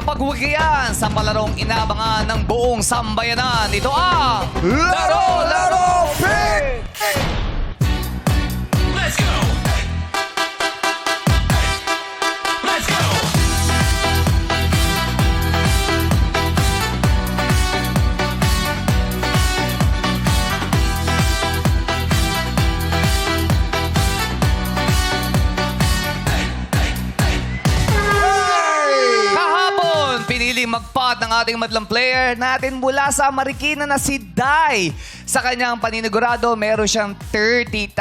mapagwigian sa palarong inabangan ng buong sambayanan. Ito ang Laro Pick! Let's go! Let's go! Kahapon, piniling magpat ng ating madlang player natin mula sa Marikina na si Dai. Sa kanyang paninigurado, meron siyang 30,000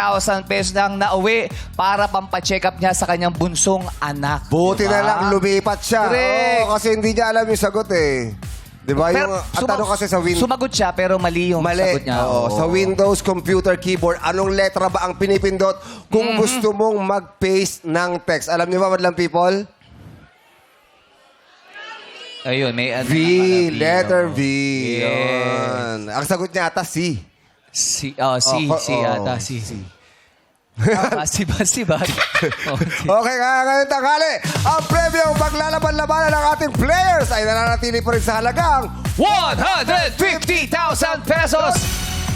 pesos nang nauwi para pampacheck up niya sa kanyang bunsong anak. Buti Diba? na lang lumipat siya. Correct. Oo, kasi hindi niya alam yung sagot eh. Di ba? Pero Yung ang tanong kasi sa Windows. sumagot siya pero mali yung sagot niya. Oo, sa Windows computer keyboard, anong letra ba ang pinipindot kung gusto mong mag-paste ng text? Alam niyo ba, madlang people? Ayun, may ano. V, letter V. Yes. Yun. Ang sagot niya ata C. Si ata, si. Si ba? Okay, kaya ngayon tanghali, ang premyong paglalaban-labanan ng ating players ay nananatili pa rin sa halagang 150,000 pesos!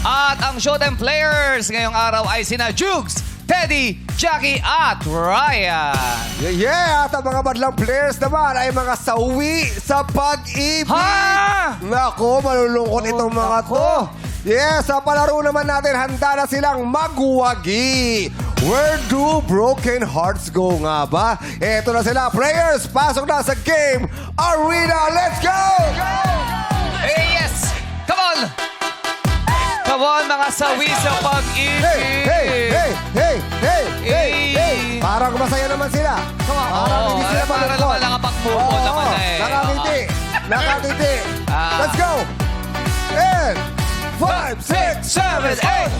At ang Showtime players ngayong araw ay sina Jugs, Teddy, Jackie at Ryan. Yeah! At ang mga madlang players naman ay mga sawi sa pag-ibig. Ha? Nako, malulungkot itong mga to. Yes, sa palaro naman natin, handa na silang magwagi. Where do broken hearts go nga ba? Eto na sila, players. Pasok na sa game arena. Let's go! Hey, yes! Come on! Come on, mga sawi sa pag-ibig! Hey, hey, hey, hey, hey, hey, hey. Parang masaya naman sila. Parang Oo, hindi sila para malungkot. naman nakapag-move on naman na eh. Nakangiti. Nakangiti. Ah. Let's go. And 5, 6, 7, 8!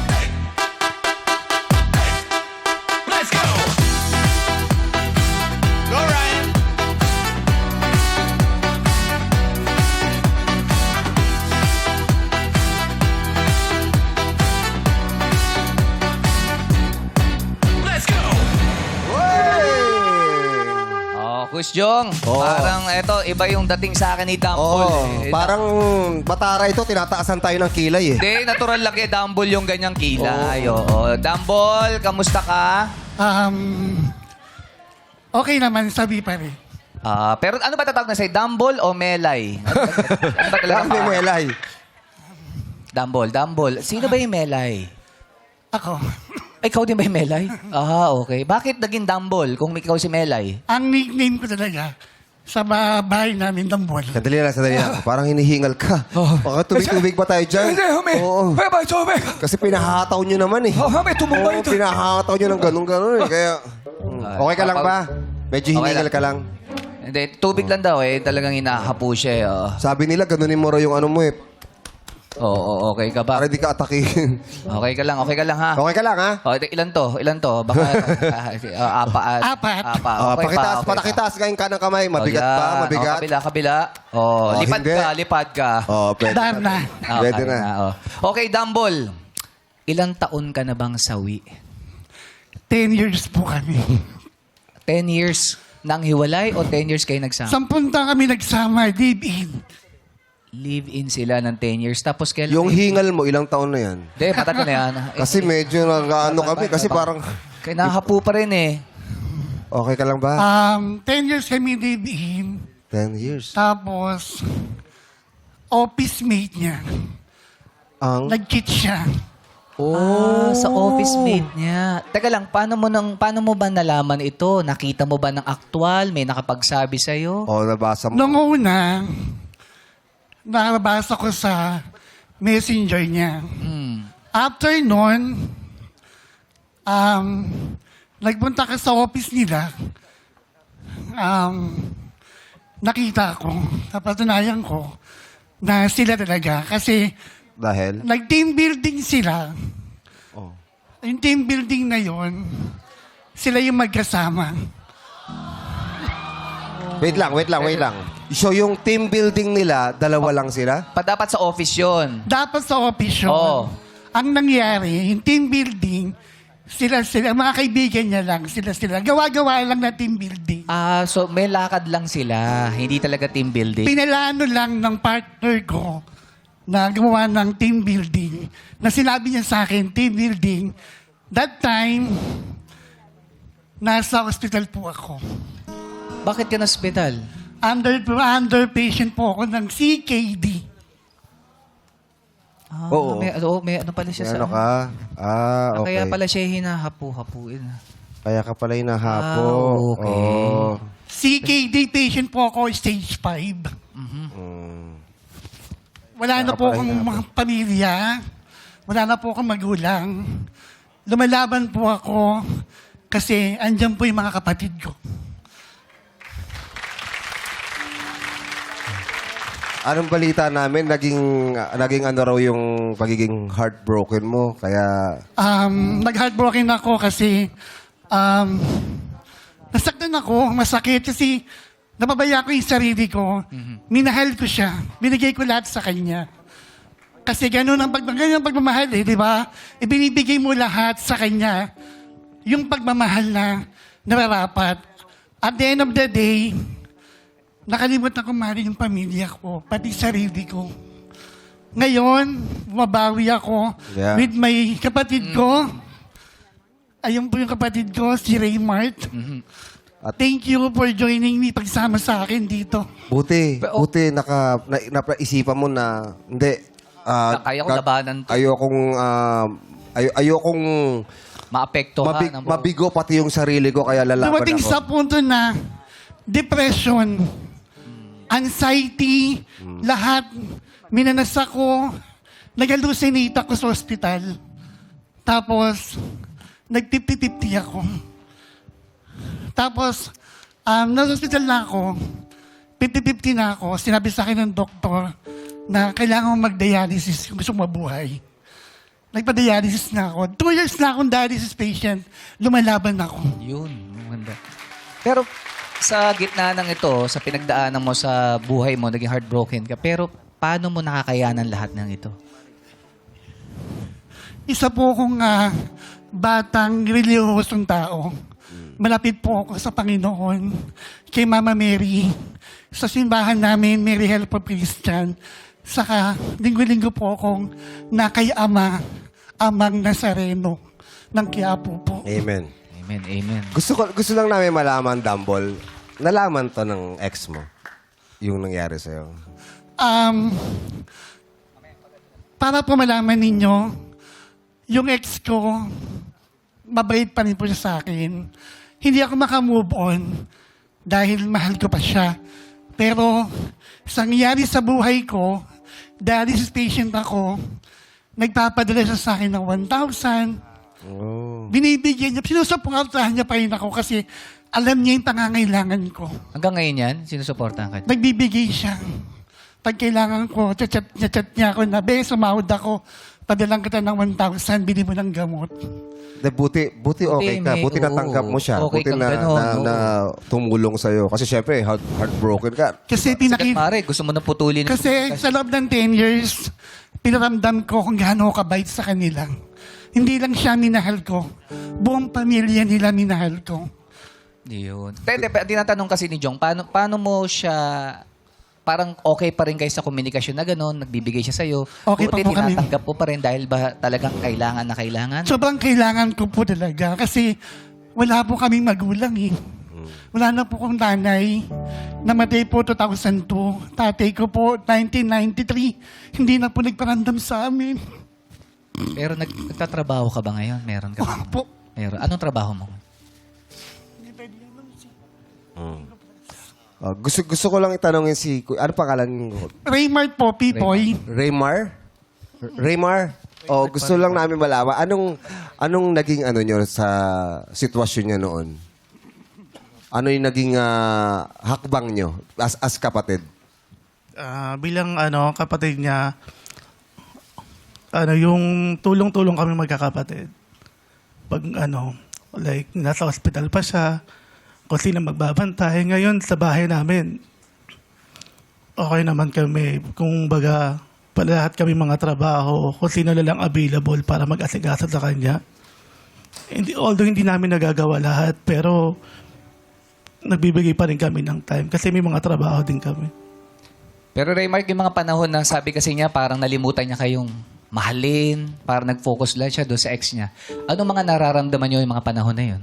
Let's go! Go, Ryan! Let's go! Oh, Kuya Jong, parang eto, iba yung dating sa akin ni Dumble. Oh, parang batara ito, tinataasan tayo ng kilay eh. Hindi, natural lang kay Dumble yung ganyang kilay. Oo. Dumble, kamusta ka? Okay naman, sabi pa rin. Pero ano ba tatawag na sa'yo? Dumble o Melay? Ano ba talaga? Dami melay. Dumble. Sino ba yung Melay? Ako. Ay, ikaw din ba yung Melay? Okay. Bakit naging Dumble kung ikaw si Melay? Ang nickname ko talaga sa bahay namin, Dambol. Sandali lang. Parang hinihingal ka. Baka tubig-tubig ba tayo dyan? Oo. ba tubig? Kasi pinahataw nyo naman eh. May Oo, pinahataw nyo ng ganun-ganun eh. Kaya, okay ka lang ba? Medyo Okay hiningal lang. ka lang. Hindi, tubig lang daw eh. Talagang hinahapo siya eh. Sabi nila, ganunin mo raw yung ano mo eh. Oo, okay ka ba? Para di ka atakin. Okay ka lang ha? Okay ka lang ha? Ilan to? Baka Apat. Okay pa, okay Patakitas ngayon ka ng kamay. Mabigat Ayan. pa, mabigat. Kabila. Lipad hindi. ka. Pwede. Dar na. Pwede na. Okay, Dumble. Ilang taon ka na bang sawi? 10 years po kami. 10 years nang hiwalay o 10 years kayo nagsama? 10 taon kami nagsama, live-in. Live-in sila ng 10 years. Tapos kailan? Yung hingal mo, ilang taon na yan? Hindi, matagal na yan. Kasi medyo nag-ano kami. Kasi parang, Kaya nahapo pa rin eh. okay ka lang ba? 10 years kami live-in. 10 years. Tapos, office mate niya. Ang? Nag-cheat siya. Sa office mate niya. Teka lang, paano mo ba nalaman ito? Nakita mo ba ng aktual? May nakapagsabi sa'yo? Nabasa mo. Nung una, nakabasa ko sa messenger niya. After nun, nagpunta ka sa office nila. Nakita ko, napatunayan ko, na sila talaga. Kasi Dahil? nag-team building sila. Oh. Yung team building na yon, sila yung magkasama. Wait lang. So yung team building nila, dalawa lang sila? Dapat sa office yon. Dapat sa office yun. Oo. Ang nangyari, yung team building, Sila, mga kaibigan niya lang, sila. Gawa-gawa lang na team building. So may lakad lang sila. Hindi talaga team building. Pinalano lang ng partner ko na gumawa ng team building. Na sinabi niya sa akin, team building. That time, nasa hospital po ako. Bakit ka na hospital? Under patient po ako ng CKD. Oo. May ano pala siya Ano sa... ka? Okay. Kaya pala siya hinahapu-hapuin. Kaya ka pala hinahapo. Okay. Oh. CKD patient po ako, stage 5. Wala na po akong mga pamilya. Wala na po akong magulang. Lumalaban po ako kasi andyan po yung mga kapatid ko. Anong balita namin? Naging ano raw yung pagiging heartbroken mo? Kaya... Nag-heartbroken ako kasi nasaktan ako, masakit kasi napabaya ko yung sarili ko. Minahal ko siya. Binigay ko lahat sa kanya. Kasi ganun ang pagmamahal di ba? Ibinibigay mo lahat sa kanya. Yung pagmamahal na nararapat. At the end of the day, nakalimutan ko mahalin yung pamilya ko, pati sarili ko. Ngayon, bumabawi ako with my kapatid ko. Ayun po yung kapatid ko, si Raymart. Thank you for joining me, pagsama sa akin dito. Buti napaisipan mo na, hindi, Kaya ko labanan to. ayokong Maapektuhan. mabigo pati yung sarili ko, kaya lalaban Dumating ako. sa punto na depression, anxiety, lahat, minanas ako, nag-hallucinate ako sa ospital. Tapos, nag-50-50 ako. Tapos, nasa hospital na ako, 50-50 na ako, sinabi sa akin ng doktor na kailangan mo mag-dialysis kung gusto mo mabuhay. Nagpa-dialysis na ako. 2 years na akong dialysis patient. Lumalaban ako. Yun. Maganda. Pero sa gitna ng ito, sa pinagdaanan mo sa buhay mo, naging heartbroken ka. Pero paano mo nakakayanan lahat ng ito? Isa po akong batang relihosong tao. Malapit po ako sa Panginoon, kay Mama Mary. Sa simbahan namin, Mary Help of Christian. Saka, linggo-linggo po akong kay Amang Nazareno ng Quiapo po. Amen. Amen, amen. Gusto lang namin malaman, Dumble, nalaman to ng ex mo, yung nangyari sa'yo. Para po malaman ninyo, yung ex ko, mabait pa rin po siya sa akin. Hindi ako makamove on dahil mahal ko pa siya. Pero sa nangyari sa buhay ko, dialysis patient ako, nagpapadala siya sa akin ng 1,000. Oh. Binibigyan niya, sinusuportahan niya pa rin ako kasi alam niya yung pangangailangan ko. Hanggang ngayon yan, sinusuportahan ka. Nagbibigay siya. Pag kailangan ko, chat niya ako na, be, sumahod ako, padalang kita ng 1,000, bili mo ng gamot. Buti okay ka. Buti natanggap mo siya. Okay Buti kang ganun, na tumulong sa'yo. Kasi syempre, heartbroken ka. Kasi Sikat pare, gusto mo na putulin. Kasi sa loob ng 10 years, pinaramdam ko kung gaano ako kabait sa kanila. Hindi lang siya minahal ko. Buong pamilya nila minahal ko. Yun. Tinatanong kasi ni Jong, paano mo siya, parang okay pa rin kayo sa komunikasyon na gano'n, nagbibigay siya sa'yo. Okay pa po kami. Tinatanggap po pa rin dahil ba talagang kailangan na kailangan? Sobrang kailangan ko po talaga kasi wala po kaming magulang eh. Wala na po kong nanay. Namatay po 2002. Tatay ko po 1993. Hindi na po nagparandam sa amin. Pero nagtatrabaho ka ba ngayon? Meron ka ba? Po. Meron. Anong trabaho mo? Gusto ko lang itanongin si... Ano pangalan mo? Raymart po, Pipoy. Raymar? Raymar? Gusto lang namin malaman. Anong naging nyo sa sitwasyon niya noon? Ano yung naging hakbang nyo as kapatid? Bilang kapatid niya, yung tulong-tulong kami magkakapatid. Pag like nasa hospital pa siya, kung sino magbabantay. Ngayon sa bahay namin, okay naman kami. Kung baga, lahat kami mga trabaho, kung sino lang available para mag-asigasa sa kanya. although hindi namin nagagawa lahat, pero nagbibigay pa rin kami ng time kasi may mga trabaho din kami. Pero Raymark, yung mga panahon na sabi kasi niya parang nalimutan niya kayong mahalin, parang nag-focus lang siya doon sa ex niya. Ano mga nararamdaman niyo yung mga panahon na yun?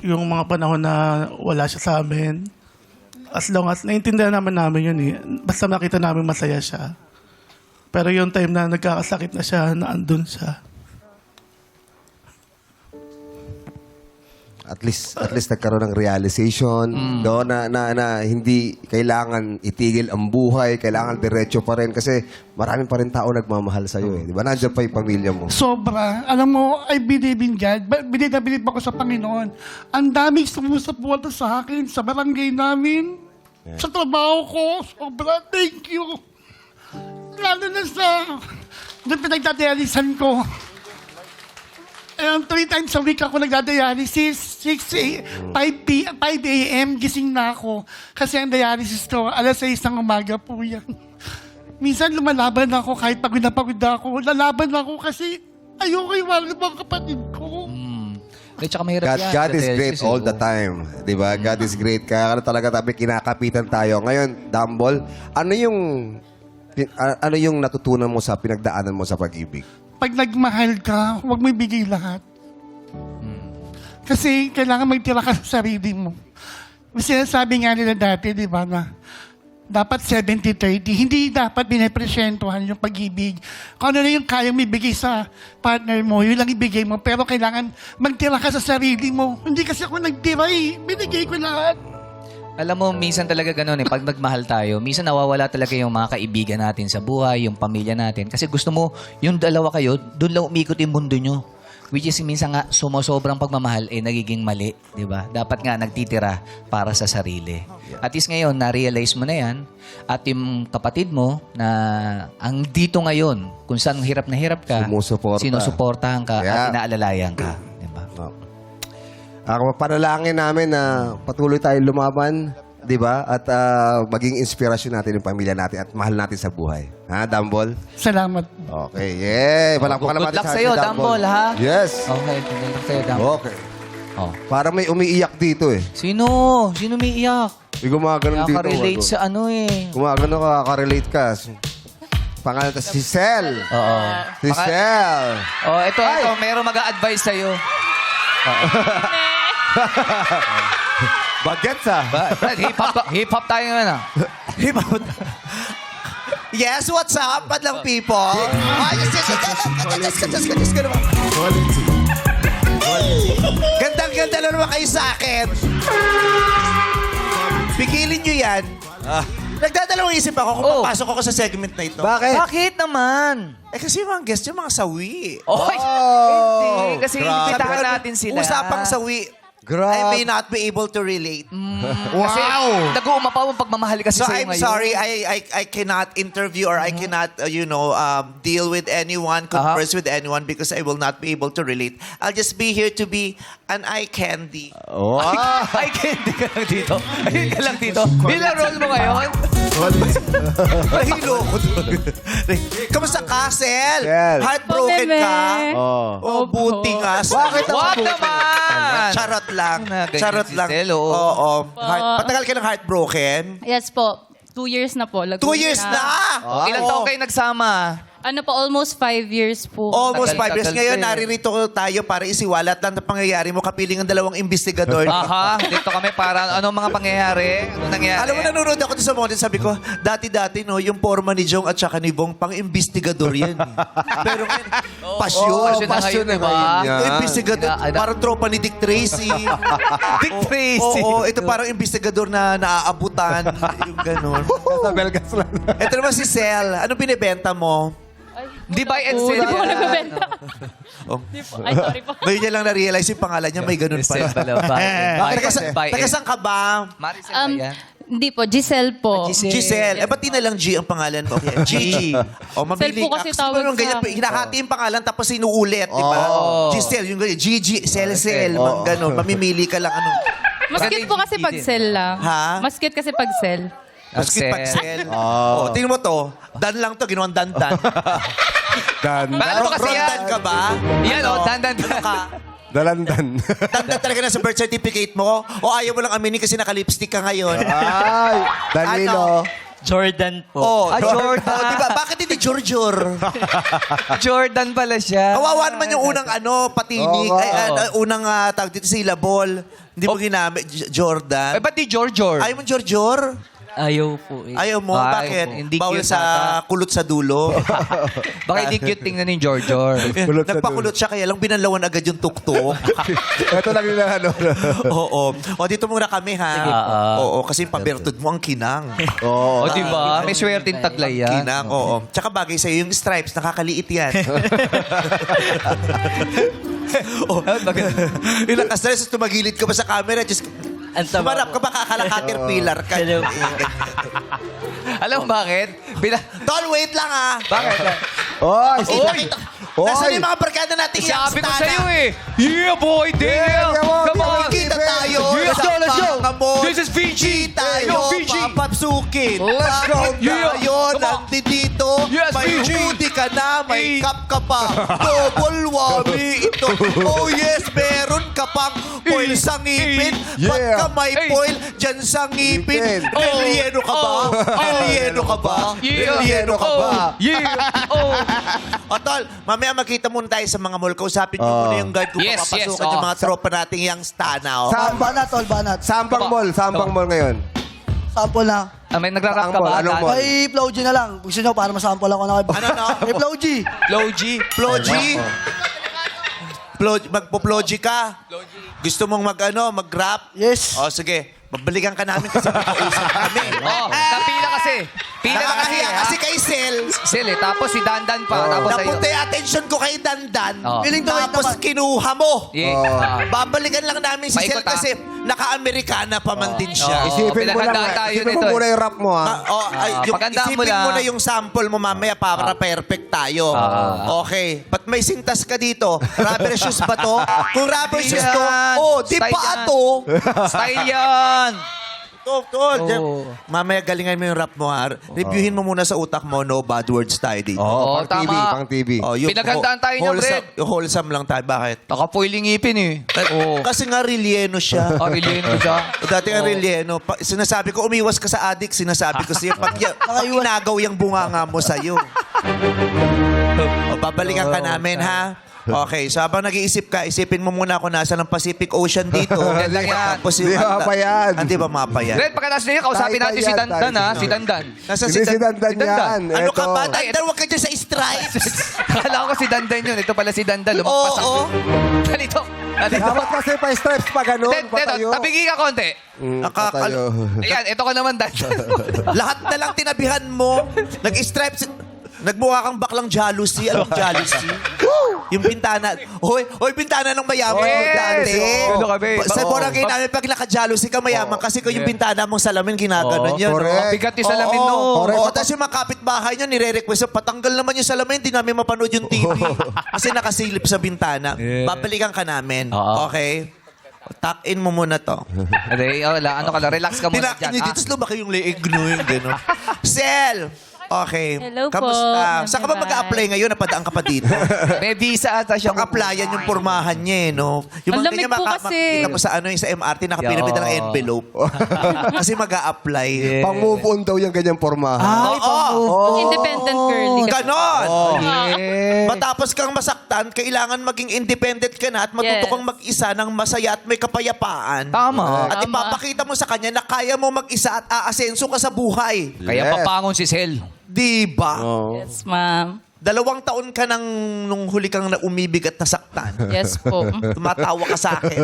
Yung mga panahon na wala siya sa amin, as long as naiintindihan namin yun eh. Basta makita namin masaya siya. Pero yung time na nagkakasakit na siya, na andun siya. At least nagkaroon ng realization no, na hindi kailangan itigil ang buhay, kailangan diretso pa rin kasi maraming pa rin tao nagmamahal sa iyo eh. Di ba? Nandiyan pa yung pamilya mo. Sobra. Alam mo, I believe in God. Believe na believe ako sa Panginoon. Ang daming sumusuporta sa akin, sa barangay namin, sa trabaho ko. Sobra. Thank you. Lalo na sa doon pinagdadialisan ko. 3 times a week ako nagda-dialysis. 5 a.m. gising na ako. Kasi ang dialysis ko, 6 ng umaga po yan. Minsan lumalaban ako kahit pagod na ako. Lalaban ako kasi ayoko iwanan ng mga kapatid ko. Tsaka mahirap yan. God is Dialysis, great all the oo. time. Di ba? God is great. Kaya talaga tabi kinakapitan tayo. Ngayon, Dumble, ano yung natutunan mo sa pinagdaanan mo sa pag-ibig? Pag nagmahal ka, huwag mo ibigay lahat. Kasi kailangan magtira ka sa sarili mo. Sinasabi nga nila dati, di ba, na dapat 70-30. Hindi dapat binapresyentuhan yung pag-ibig. Kung ano na yung kayang ibigay sa partner mo, yun lang ibigay mo. Pero kailangan magtira ka sa sarili mo. Hindi kasi ako nagtira eh. Binigay ko lahat. Alam mo, minsan talaga ganun eh. Pag nagmahal tayo, minsan nawawala talaga yung mga kaibigan natin sa buhay, yung pamilya natin. Kasi gusto mo, yung dalawa kayo, doon lang umikot yung mundo nyo. Which is minsan nga, sumosobrang pagmamahal, nagiging mali. Di ba? Dapat nga nagtitira para sa sarili. At least ngayon, na-realize mo na yan. At yung kapatid mo, na ang dito ngayon, kung saan hirap na hirap ka, Sumusuporta. sinusuportahan ka Yeah. at inaalalayan ka. Di ba? Ang panalangin namin na patuloy tayong lumaban, di ba? At maging inspirasyon natin yung pamilya natin at mahal natin sa buhay. Ha, Dumble? Salamat. Okay, yeah. Palakpakan naman Good luck sa sa'yo, atin, Dumble, ha? Yes. Okay, good luck sa'yo, Dumble. Okay. Oh. Parang may umiiyak dito eh. Sino? Sino may iyak? May gumaganon dito. Nakaka-relate sa ano eh. Gumaganon ka, kakarelate ka. Pangalan to, si Cel. Oo. Si Cel. Oh, ito, meron mag-a-advise sa'yo. Bagets ah. Hip-hop tayo ngayon ah. Yes, what's up, madlang people? Ay, just ka naman. Gandang-ganda na naman kayo sa akin. Pigilin nyo yan. Nagdadalawang isip ako kung Oh. papasok ako sa segment na ito. Bakit naman? Kasi yung mga guest, yung mga sawi. Oy! Hindi, kasi grabe. inimbitahan natin sila. Usapang sawi. Grabe. I may not be able to relate. Kasi nag-uumapaw ang pagmamahal kasi So sa'yo I'm ngayon. sorry, I cannot interview or I cannot, deal with anyone, converse with anyone because I will not be able to relate. I'll just be here to be an eye candy. Wow. Ay, candy ka lang dito. Ayun ka lang dito. Bilang role mo ngayon. Nahilo ko doon. Kamusta ka, Sel? Sel. Heartbroken ka? Oh. Oh, buti nga. Bakit ako Wag buti? naman! Charot lang. Na, ganyan Charot si lang. Sel, oo. Oo. Patagal ka ng heartbroken? Yes po. 2 years na po. 2 years na! Ilang taon kayo nagsama? Ano po, almost 5 years po. Almost Tagal, 5 years. tagal Ngayon, pa eh. naririto tayo para isiwalat lang na pangyayari mo kapiling ang dalawang investigador. Aha, dito kami para anong mga pangyayari? Ano nangyari? Alam mo, nanonood ako sa model, sabi ko, dati-dati, no, yung forma ni Jong at saka ni Bong, pang-investigador yan. Pero ngayon, pasyon. pasyon na ngayon, ngayon diba? yan. Investigador, parang tropa ni Dick Tracy. Dick Tracy. Oo, ito parang investigador na naaabutan. Yung ganun. Sa Belgas lang. Ito naman si Sel. Anong binibenta mo? Di buy and sell. Hindi po ako nagbebenta. Oh. Hindi po. Ay, sorry po. Ngayon niya lang na-realize yung pangalan niya, may ganun Sell pala. pala. Taga-saan ka ba? Maricel ba yan? Hindi po, Giselle po. Giselle. Ba't di na lang G ang pangalan mo? Okay. Gigi. O, mamili Sel po ka. kasi Kasi tawag meron sa ganyan, akin. hinahati yung pangalan tapos sinuulit, di ba? Oo. Giselle, yung ganyan. Gigi, Sel, mga ganun. Mamimili ka lang. Ano. Mas cute po kasi pag sell lang. Ha? Mas cute kasi pag sell. Maskit pagsel. Oh, tingnan mo to. Dan lang to, ginawang dan-dan. Paano ba kasi From yan? Dan ka ba? Yan o, dan. Ano ka? Dalandan. Dandan talaga na sa birth certificate mo? O ayaw mo lang aminin kasi naka-lipstick ka ngayon? Ay, Danilo. Jordan po. Oh, Jordan. Oh, diba? Bakit hindi Jorjor? Jordan pala siya. Kawawa naman yung unang patinig. Oo, Unang tawag dito, syllable. Hindi mo ginamit. Jordan. Ay, ba't di Jorjor? Ayaw mo Jorjor? Ayaw po eh. Ayaw mo? Ay, Bakit? hindi Bawal cute sa ata. kulot sa dulo. Baka hindi cute tingnan ni Jorjor. Kulot sa Nagpakulot siya kaya lang binalawan agad yung tuktok. Ito lang yung ano. Oo. O dito muna kami ha. Oo, kasi yung pabertud mo ang kinang. Oo. O, di ba? May swerteng taglay yan. Kinang, oo. Tsaka bagay sa'yo yung stripes, nakakaliit yan. oh, ilang ka-stress, tumagilid ka ba sa camera? Just, Ang tama sumarap ka ba kakala-caterpillar ka? Hello po. Alam mo bakit? Tol, wait lang ha. Bakit? Oy! Oy! Nasaan yung mga barkada natin Sabi ko sa'yo eh. Yeah, boy, Dale! Yeah, Come on! Kita tayo. Let's go, let's go. Kamot. This is Fiji. Tayo, Yo, Fiji. papapsukin. Let's go. Yeah. Tayo, Come on. nandito. Yes, may Fiji. hoodie ka na, may Hey. cup ka pa. Double whammy ito. Oh yes, meron ka pang foil sa ngipin. Yeah. Pagka may Hey. foil dyan sa ngipin, Ngipin. relieno ka ba? Relieno ka ba? Yeah. Relieno ka ba? Oh, yeah. Oh. O tol, mamaya magkita muna tayo sa mga mall. Kausapin niyo muna yung guard kung Yes, papapasukan yes, yung mga tropa nating yung stana. Banat, all banat. Sampang mall ngayon. Sample na. May nagrarap ka Anong ba? mall? May Flow G na lang. Gusto nyo para masample ako na kayo. Ano, no? May Flow G. Low G. Plogy? Magpo-plogy ka? Gusto mong mag-rap? Yes. O, sige. Babalikan ka namin kasi mag-uusap kami. Oh, napila kasi. Pila ka kasi. Nakakahiya kasi kay Sel. Sile, tapos si Dandan pa. Tapos sa'yo. Napunta yung attention ko kay Dandan. Oh. Feeling to wait Tapos naman. kinuha mo. Yeah. Babalikan lang namin si Sel Paikot, kasi naka-Amerikana pa man din siya. Oo. Isipin mo lang. pinaghandaan tayo Isipin nito mo eh. muna yung rap mo, ha? paghandaan mo Isipin lang. mo na yung sample mo mamaya para perfect tayo. Okay. Ba't may sintas ka dito? Rubber shoes ba to? Kung rubber shoes to, di Style pa yan. to. Style yan. Mamaya galingan mo yung rap mo ha. Reviewin mo muna sa utak mo, no bad words tayo dito. Oo, pang TV, tama. pang TV. Yung Pinaghandaan tayo niya, wholesome- Fred. Yung wholesome lang tayo. Bakit? Nakapoiling ngipin eh. Oo. Kasi nga relieno siya. Releno siya. Dati nga relieno. Sinasabi ko, umiwas ka sa addict. Sinasabi ko siya, pag inagaw yung bunganga mo sa'yo. Babalikan ka namin, ha? Okay, so habang nag-iisip ka, isipin mo muna kung nasa ng Pacific Ocean dito. Yan lang yan. Tapos Di mapa yan. Hindi ba mapa yan? Red, pagkatapos nyo kausapin natin si Tayo, Dandan tayo. ha. Si Dandan. Nasa Hindi si Dandan yan. Ano ka Eto. ba? Dandan, huwag ka dyan sa stripes. Akala ko si Dandan yun. Ito pala si Dandan. Lumagpas Oo. Ganito. Ganito. Dapat kasi pa stripes pa ganun. Ted, Patayo. tabigi ka konti. Patayo. Ayan, ito ka naman, Dandan. Lahat na lang tinabihan mo. Nag-stripes. Nagmukha kang baklang jealousy. Anong jealousy? Yung bintana. Hoy, bintana ng mayaman mo Yes! dati. Ano kami? Sa Oo. barangay namin, pag naka-jealousy ka mayaman, kasi kung yung bintana mong salamin, ginaganon yun. correct. Mabigat yung salamin no. Oo, tapos yung mga kapitbahay nyo, nire-request, patanggal naman yung salamin, hindi namin mapanood yung TV. Kasi nakasilip sa bintana. Babalikan ka namin. Oo. Okay? Tuck-in mo muna to. Wala, ano ka lang, relax ka muna Tinakin dyan. niyo dito, tapos lumaki yung leeg no, yung gano'n. Sel! Okay. Hello po. Kamusta? Saan ka ba Hi. mag-a-apply ngayon? Napadaan ka pa dito? May visa ata siya. Pang-applyan yung pormahan niya eh, no? Yung Ang mga lamig ganyan, po kasi. makita mo sa sa MRT, nakapinapit ng envelope. Kasi mag-a-apply. Pang-move on daw yung ganyang pormahan. Independent girly. Ganon! Yeah. Matapos kang masaktan, kailangan maging independent ka na at matuto Yes. kang mag-isa ng masaya at may kapayapaan. Tama. At Tama. ipapakita mo sa kanya na kaya mo mag-isa at aasenso ka sa buhay. Kaya Yes. papangon si Sel. Diba? Yes, ma'am. 2 taon ka nung huli kang umibig at nasaktan. Yes po. Tumatawa ka sa akin.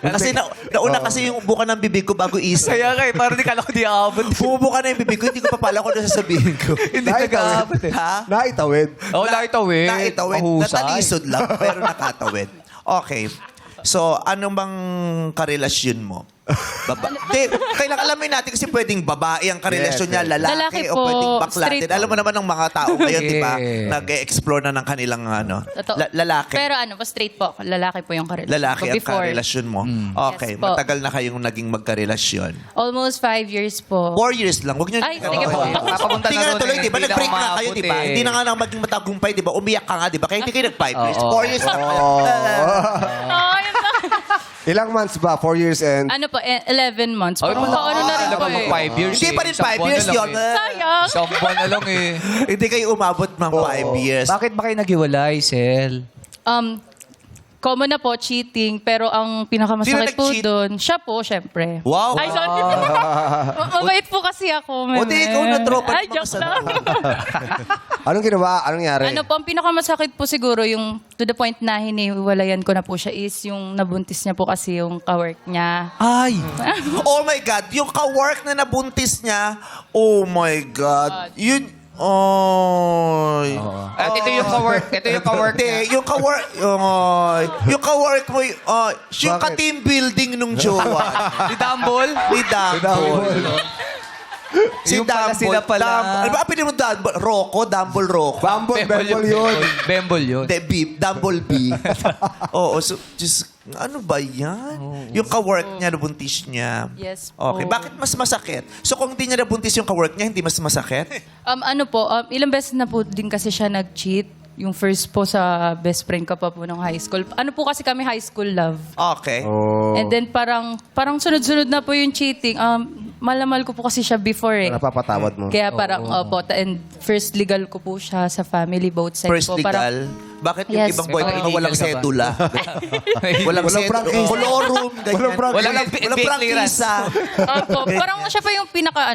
Kasi nauna kasi yung buka ng bibig ko bago isa. Kaya nga parang di kala ko di aabot. Bumubuka na yung bibig ko, hindi ko pa pala kung ano sasabihin ko. Hindi nag-aabot eh. Ha? Naitawid. Oh, nakitawid. Naitawid. Mahusay. Natalisod lang, pero nakatawid. Okay. So, ano bang karelasyon mo? Kailangan alamin natin kasi pwedeng babae ang karelasyon niya, Yes, lalaki, Lalaki o po, pwedeng bakla straight din. Alam mo naman ng mga tao ngayon, di ba? Sige. Nag-explore na ng kanilang Totoo. lalaki. Pero ano po, straight po ako. Lalaki po yung karelasyon Lalaki ko ang before. karelasyon mo. Okay, Yes po. matagal na kayong naging magkarelasyon. Almost 5 years po. 4 years lang. Huwag niyo Ay, sige po. Papapunta Hindi na nga ron natuloy, eh. di ba? Hindi na Nag-break na kayo, umabot di ba? eh. Hindi na nga nang maging matagumpay, di ba? Umiyak ka nga, di ba? Kaya hindi kayo nag-5 years. Oo. 4 years lang. Oh, yun po. Ilang months ba? 4 years and... Ano po, 11 months po. Ay, Ano na rin po eh. 5 years Hindi pa rin 5 years yun. Sayang. Isang buwan na lang eh. Hindi kayo umabot ng 5 years. Bakit ba kayo naghiwalay, Sel? Common na po, cheating. Pero ang pinakamasakit Sino po nag-cheat? doon, siya po, syempre. Wow. Ay, sorry. Mabait po kasi ako. O, di, ikaw na tropa Ay, ng mga joke lang. Anong ginawa? Anong nangyari? Ano po, ang pinakamasakit po siguro, yung to the point na hiniwalayan ko na po siya is yung nabuntis niya po kasi yung kawork niya. Ay! Oh my God! Yung ka-work na nabuntis niya, oh my God. Yun, oy. At ito yung ka-work. Ito yung ka-work Hindi, niya. yung ka-work, oy. Yung ka-work mo, yung Bakit? ka-team building nung jowa. Si Dumble? Ni Dumble. Si Yung pala sila pala. Ano ba apelyido mo Dumble? Rocco? Dumble Rocco? Bumble, Bumble yun. Bembol yun. Hindi, beef. Dumble beef. Oo, so, just, ano ba yan? Yung ka-work niya, nabuntis niya. Yes po. Okay, bakit mas masakit? So kung hindi niya nabuntis yung ka-work niya, hindi mas masakit? Ano po, ilang beses na po din kasi siya nag-cheat. Yung first po sa best friend ko pa po nung high school. Ano po kasi kami high school love. Okay. Oh. And then parang sunod-sunod na po yung cheating. Malamal ko po kasi siya before eh. Napapatawad mo. Kaya parang, opo, and first legal ko po siya sa family, both sides First po. legal. Bakit yung Yes, ibang boyfriend mo po. walang Legal ka ba? sedula? walang Walang sedula. prangkisa. Colorum. ganyan. Walang prangkisa. Walang prangkisa. Opo, parang siya pa yung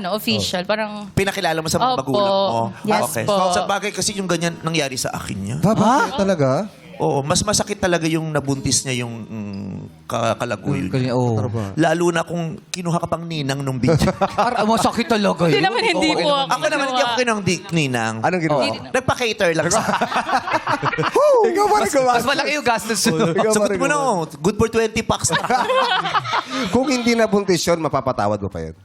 official. Parang, Pinakilala mo sa mga Opo. magulang mo. Yes okay. po. Sa bagay kasi yung ganyan nangyari sa akin niya. Bakit talaga? Oo, mas masakit talaga yung nabuntis niya yung kalaguyod. Oo. Lalo na kung kinuha ka pang ninang nung video. Masakit talaga yun. hindi naman hindi po ako. Ako naman hindi ako kinang ninang. Anong ginawa? Nagpa-cater lang sa Ikaw ba nagawa? Mas malaki yung gastos. Ikaw ba Sagot mo na, nagawa? good for 20 packs na. Kung hindi nabuntis yun, mapapatawad mo pa yun.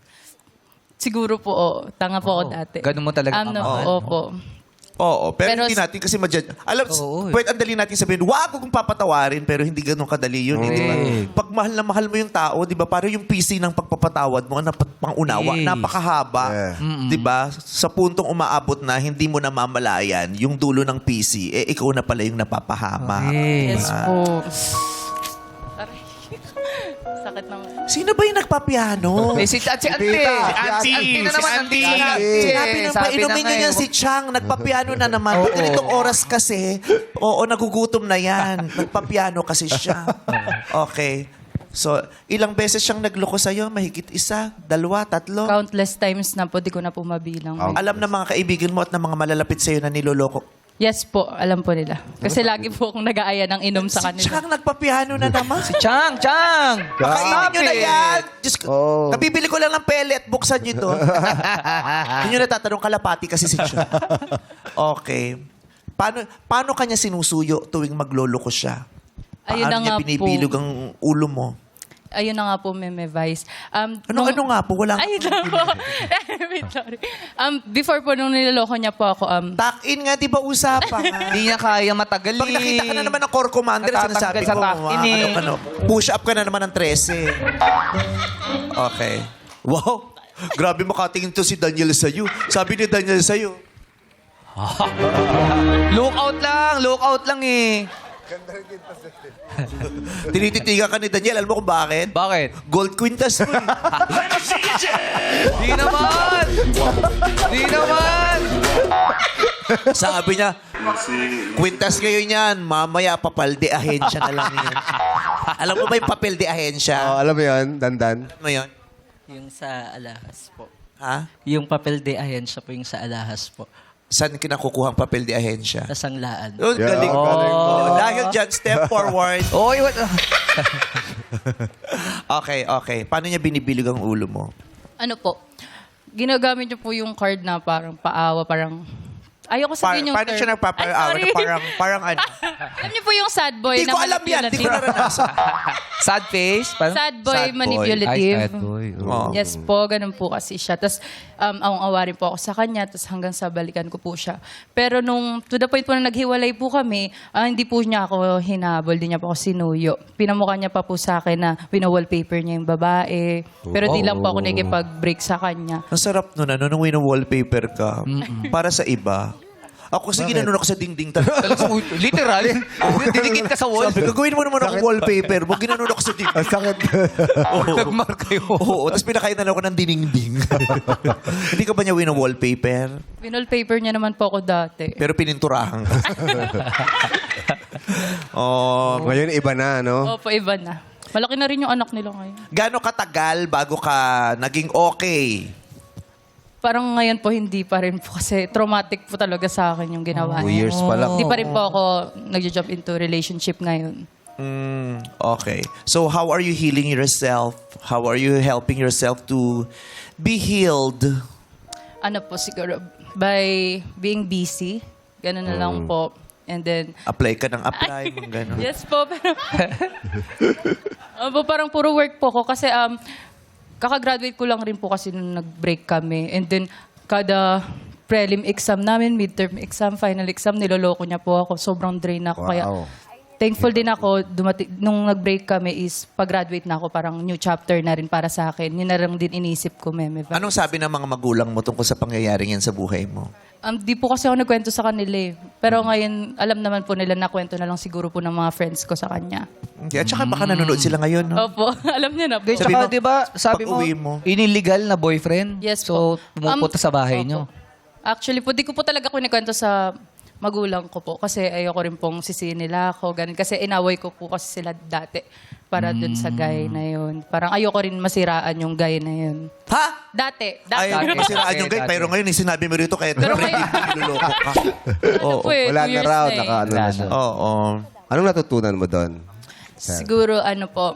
Siguro po, tanga po ako dati. Ganun mo talaga kamahal. Opo. Oo, pero Pero hindi natin kasi ma-judge. Alam, Oo, pwede ang dali natin sabihin, wag kong papatawarin, pero hindi ganun kadali yun. Eh, di ba? Pag mahal na mahal mo yung tao, di ba, parang yung PC ng pagpapatawad mo, pangunawa, Yes. napakahaba. Yeah. Di ba? Sa puntong umaabot na, hindi mo namamalayan yung dulo ng PC, ikaw na pala yung napapahama. Yes po. Aray. Sakit naman. Sino ba yung nagpapiano? Si Ate. Tita. Si Ate na naman. Si Ate. Ate. Sinabi ng painumin niyo yan si Chang. Nagpapiano na naman. Pag ganitong oras kasi, nagugutom na yan. Nagpapiano kasi siya. Okay. So, ilang beses siyang nagloko sa'yo? Mahigit 1, 2, 3? Countless times na po, di ko na po mabilang. Alam ng mga kaibigan mo at ng mga malalapit sa'yo na niloloko. Yes po, alam po nila. Kasi lagi po akong nag-aaya ng inom sa Si kanila. Chang nagpapiano na naman. Chang! Pakainin nyo na yan. Diyos ko. Oh. Kabibili ko lang ng pellet. Buksan nyo to. Yun yung natatanong kalapati kasi si Chang. Okay. Paano kanya sinusuyo tuwing magloloko siya? Ayun Paano na niya nga binibilog po. ang ulo mo? Ayun na nga po, Meme Vice. Ano nga po? Wala Ayun na po. Wait, sorry. Before po nung niloloko niya po ako, Tuck-in nga, di ba usapan? Hindi niya kaya matagal Pag nakita ka na naman ng core commander, sinasabi Natatanggal sa ko, tuck-in eh. push up ka na naman ng 13. Okay. Wow. Grabe makatingin to si Daniel sa'yo. Sabi ni Daniel sa'yo. Look out lang eh. Tinititigan ka ni Daniel. Alam mo kung bakit? Bakit? Gold quintas mo. eh. Di naman! Di naman! Sabi niya, quintas ngayon yan. Mamaya papel de ahensya na lang yan. Alam mo ba yung papel de ahensya? Oh, alam mo yun, Dandan? Alam mo yun? Yung sa alahas po. Ha? Yung papel de ahensya po yung sa alahas po. Saan kinakukuha ang papel de ahensya? Sa sanglaan. Oh, galing. galing mo. Dahil dyan, step forward. Oy, what? Okay. Paano niya binibilog ang ulo mo? ano po, ginagamit niyo po yung card na parang paawa, parang Ayoko sabihin yung Paano term. siya Sorry. parang ano? Alam niyo po yung sad boy Hindi na ko alam yan. Hindi ko manipulative. naranasan. Sad face? Paano? Sad boy Sad boy. manipulative. Ay, sad boy. Oh. Yes po, ganun po kasi siya. Tapos, awang-awa rin po ako sa kanya, tapos hanggang sa balikan ko po siya. Pero nung, to the point po na naghiwalay po kami, hindi po niya ako hinabol, di niya po ako sinuyo. Pinamukha niya pa po sa akin na wino-wallpaper niya yung babae. Pero di lang po ako nakikipag-break sa kanya. Ang sarap nun, nung wino-wallpaper ka. Para sa iba. Ako kasi ginanon ako sa dingding talaga. Talagang, literal? Didikit ka sa wall? Sabi ko, gawin mo naman ako wallpaper mo. Ginanon ako sa dingding. Ang sakit. Nagmark kayo. Oo, tapos pinakaitan ako ng diningding. Hindi ka ba niya wino-wallpaper? Wino-wallpaper niya naman po ako dati. Pero pininturahan ka. Oh, Ngayon, iba na, no? Opo, iba na. Malaki na rin yung anak nila ngayon. gaano katagal bago ka naging okay? Parang ngayon po hindi pa rin po kasi traumatic po talaga sa akin yung ginawa 2 niya. years pa lang. Hindi pa rin po ako nag-jump into relationship ngayon. Okay. So how are you healing yourself? How are you helping yourself to be healed? Ano po siguro, by being busy, gano'n na lang po. And then, Apply ka ng apply, mga ganun. yes po, pero parang puro work po ko kasi kakagraduate ko lang rin po kasi nung nag-break kami. And then, kada prelim exam namin, midterm exam, final exam, niloloko niya po ako. Sobrang drain ako. Kaya, thankful din ako, nung nag-break kami is, pag-graduate na ako, parang new chapter na rin para sa akin. Yun na lang din inisip ko, Meme. Anong sabi ng mga magulang mo tungkol sa pangyayaring yan sa buhay mo? Di po kasi ako nagkwento sa kanila eh. Pero ngayon, alam naman po nila na kwento na lang siguro po ng mga friends ko sa kanya. Okay. At saka baka nanonood sila ngayon, no? Opo, alam niya na po. Di, Sabi tsaka, mo, di ba, sabi mo, pag-uwi mo. iniligal na boyfriend? Yes so, po. pumupunta sa bahay Opo. niyo. Actually po, di ko po talaga kwento sa magulang ko po. Kasi ayoko rin pong sisihin nila ako. Ganun. Kasi inaway ko po kasi sila dati para dun sa guy na yun. Parang ayoko rin masiraan yung guy na yun. Ha? Dati. Ay, masiraan yung guy. Dati. Pero ngayon, sinabi mo rito kaya Pero hindi ngayon- niloloko ka. Ano po eh, Wala 2 na years raw. na eh. Naka-ano na siya. Oo. Anong natutunan mo doon? Siguro ano po,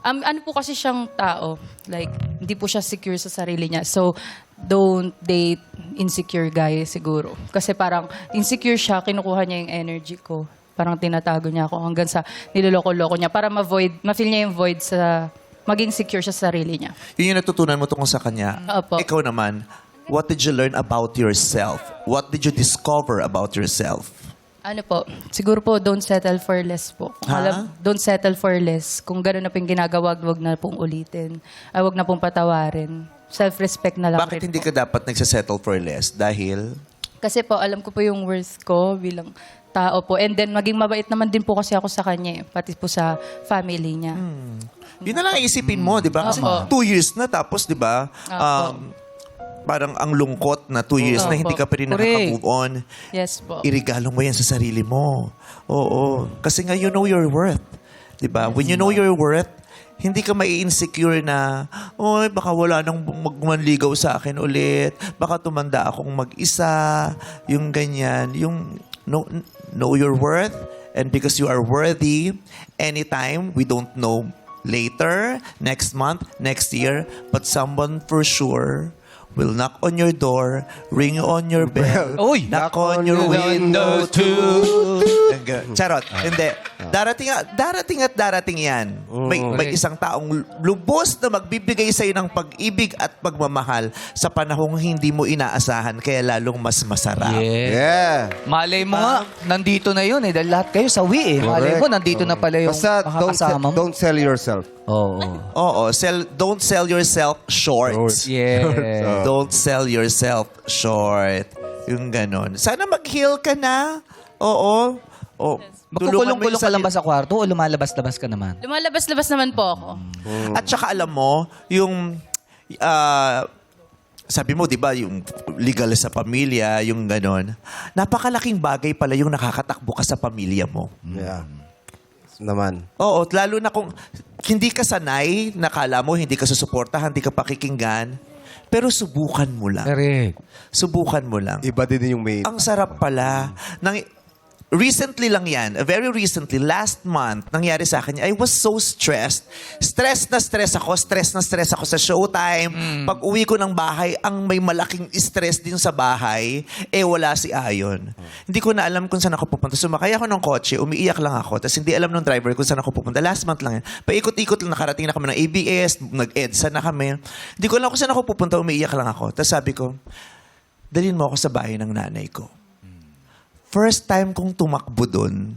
ano po kasi siyang tao, like, hindi po siya secure sa sarili niya. So, don't date insecure guy siguro. Kasi parang insecure siya, kinukuha niya yung energy ko. Parang tinatago niya ako hanggang sa niloloko-loko niya para ma-feel niya yung void sa maging secure siya sa sarili niya. Yun yung natutunan mo tungkol sa kanya. Opo. Ikaw naman, what did you learn about yourself? What did you discover about yourself? Ano po, siguro po, don't settle for less po. Kung Ha? don't settle for less. Kung gano'n na po yung ginagawa, wag na pong ulitin. Wag na pong patawarin. Self-respect na lang Bakit rin hindi po. ka dapat nagsasettle for less? Dahil? Kasi po, alam ko po yung worth ko bilang tao po. And then, maging mabait naman din po kasi ako sa kanya, pati po sa family niya. Yun na lang isipin mo, di ba? Kasi Opo. 2 years na tapos, di ba? Parang ang lungkot na 2 years na Opo. hindi ka pa rin Correct. nakaka-move on. Yes po. Irigalo mo yan sa sarili mo. Oo. Kasi nga, you know your worth. Di ba? When you know your worth, hindi ka mai-insecure na, oy, baka wala nang magmanligaw sa akin ulit. Baka tumanda akong mag-isa. Yung ganyan. Yung know your worth. And because you are worthy, anytime, we don't know later, next month, next year, but someone for sure will knock on your door, ring on your bell, Uy! knock on your window too. Charot. Hindi. Darating at darating yan. May isang taong lubos na magbibigay sa'yo ng pag-ibig at pagmamahal sa panahong hindi mo inaasahan, kaya lalong mas masarap. Yeah. Malay mo nga, nandito na yun eh. Dahil lahat kayo sawi eh. Malay mo, nandito na pala yung Basta makakasama mo. don't sell yourself. Oo. Oo. Don't sell yourself short. Yeah. Don't sell yourself short. Yung ganon. Sana mag-heal ka na. Oo. Oh, Magkukulong-kulong ka lang ba sa kwarto o lumalabas-labas ka naman? Lumalabas-labas naman po ako. At saka alam mo, yung sabi mo, di ba, yung legal sa pamilya, yung ganon. Napakalaking bagay pala yung nakakatakbo ka sa pamilya mo. Yeah. Naman. Oo, lalo na kung hindi ka sanay, nakala mo, hindi ka susuportahan, hindi ka pakikinggan, pero subukan mo lang. Correct. Subukan mo lang. Iba din yung main. Ang sarap pala. recently lang yan, very recently, last month, nangyari sa akin, I was so stressed. Stress na stress ako sa showtime. Pag uwi ko ng bahay, ang may malaking stress din sa bahay, wala si Ayon. Hindi ko na alam kung saan ako pupunta. Sumakay ako ng kotse, umiiyak lang ako, tapos hindi alam ng driver kung saan ako pupunta. Last month lang yan. Paikot-ikot lang, nakarating na kami ng ABS, nag-EDSA na kami. Hindi ko alam kung saan ako pupunta, umiiyak lang ako. Tapos sabi ko, dalhin mo ako sa bahay ng nanay ko. First time kong tumakbo doon,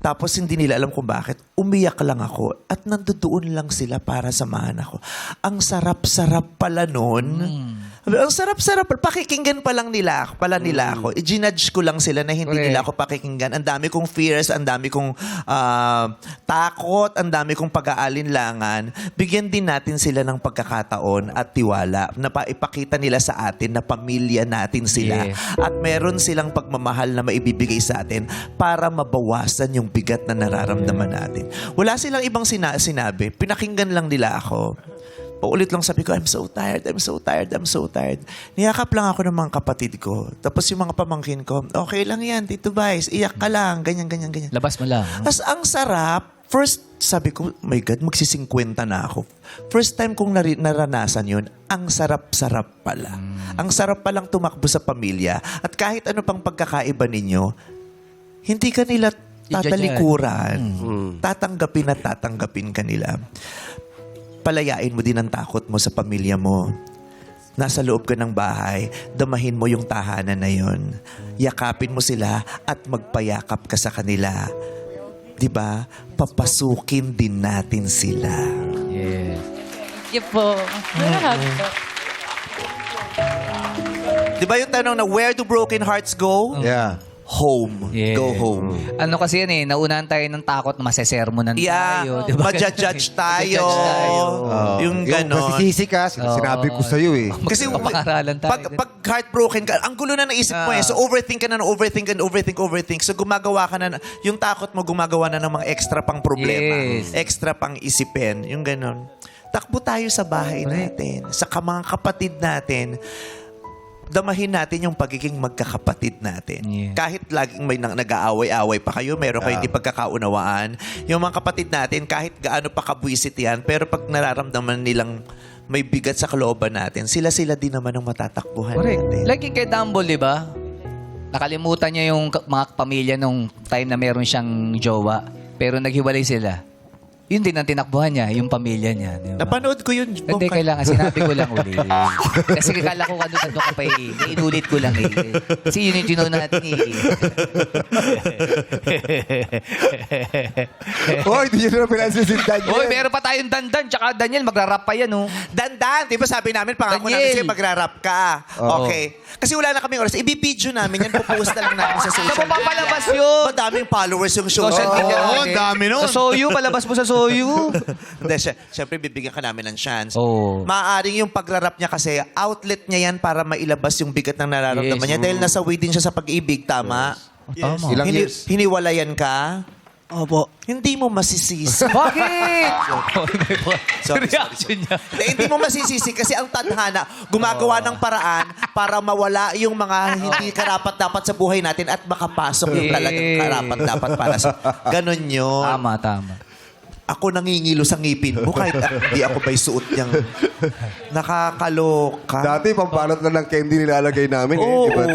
tapos hindi nila alam kung bakit, umiyak lang ako at nandoon lang sila para samahan ako. Ang sarap-sarap pala nun. Ang sarap-sarap. Pakikinggan pa lang nila ako. I-ginudge ko lang sila na hindi nila ako pakikinggan. Ang dami kong fears, ang dami kong takot, ang dami kong pag-aalinlangan. Bigyan din natin sila ng pagkakataon at tiwala na ipakita nila sa atin na pamilya natin sila. Yes. At meron silang pagmamahal na maibibigay sa atin para mabawasan yung bigat na nararamdaman natin. Wala silang ibang sinabi. Pinakinggan lang nila ako. Paulit lang sabi ko, I'm so tired. Niyakap lang ako ng mga kapatid ko. Tapos yung mga pamangkin ko, okay lang yan, Tito Vice, iyak ka lang, ganyan. Labas mo lang. As ang sarap, first, sabi ko, my God, magsi-50 na ako. First time kong naranasan yun, ang sarap-sarap pala. Ang sarap palang tumakbo sa pamilya. At kahit ano pang pagkakaiba ninyo, hindi ka nila tatalikuran. Tatanggapin at tatanggapin ka nila. Palayain mo din ang takot mo sa pamilya mo. Nasa loob ka ng bahay, damahin mo yung tahanan na yon. Yakapin mo sila at magpayakap ka sa kanila. 'Di ba? Papasukin din natin sila. Yes. Thank you po. Di ba yung tanong na where do broken hearts go? Yeah. Home. Yeah. Go home. Ano kasi yan naunahan tayo ng takot na masesermonan tayo. Diba? Maja-judge tayo. Maja-judge tayo. Yung ganon. Masisisi ka, sinabi ko sa'yo eh. Kasi Kapag-aralan tayo. pag heartbroken ka, ang gulo na ng isip mo eh. So overthink ka na, overthink. So gumagawa ka na, yung takot mo gumagawa na ng mga extra pang problema. Yes. Extra pang isipin. Yung ganon. Takbo tayo sa bahay natin. Sa mga kapatid natin. Damahin natin yung pagiging magkakapatid natin. Yeah. Kahit laging may nag-aaway-aaway pa kayo, meron kayo hindi pagkakaunawaan. Yung mga kapatid natin, kahit gaano pa kabwisit yan, pero pag nararamdaman nilang may bigat sa kalooban natin, sila-sila din naman ang matatakbuhan natin. Like yung kay Dumble, di ba? Nakalimutan niya yung mga pamilya nung time na meron siyang jowa. Pero naghiwalay sila. Yun din ang tinakbuhan niya, yung pamilya niya. Di ba? Napanood ko yun. Hindi, kailangan. Sinabi ko lang ulit. Kasi kala ko ano ka pa eh. Inulit ko lang eh. Kasi yun yung tinaw natin eh. Hoy, di nyo na pinansisindan yan. Hoy, meron pa tayong Dandan. Tsaka Daniel, magrarap pa yan oh. Dandan, di ba sabi namin, pangako Daniel. namin sa'yo magrarap ka. Oo. Okay. Kasi wala na kaming oras. Ibibidyo namin yan, pupost na lang namin sa Sa social media. papalabas yun. Madaming followers yung show. Social media Oo, natin. ang dami nun. Sa Soyu, palabas mo sa Soyu. Hindi, syempre bibigyan ka namin ng chance. Oo. Maaaring yung pagrarap niya kasi, outlet niya yan para mailabas yung bigat ng nararamdaman Yes. niya. Dahil nasa way din siya sa pag-ibig, tama? Tama. Ilang years? Hiniwalayan ka? Opo. Hindi mo masisisi. Bakit? Sorry. Reaction niya. Hindi mo masisisi kasi ang tadhana gumagawa ng paraan para mawala yung mga hindi karapat-dapat sa buhay natin at makapasok yung talagang karapat-dapat para sa... Ganon yun. Tama. Ako nangingilo sa ngipin mo kahit hindi ako may suot niyang nakakaloka. Dati, pambalot na ng candy nilalagay namin eh. Oo. Diba?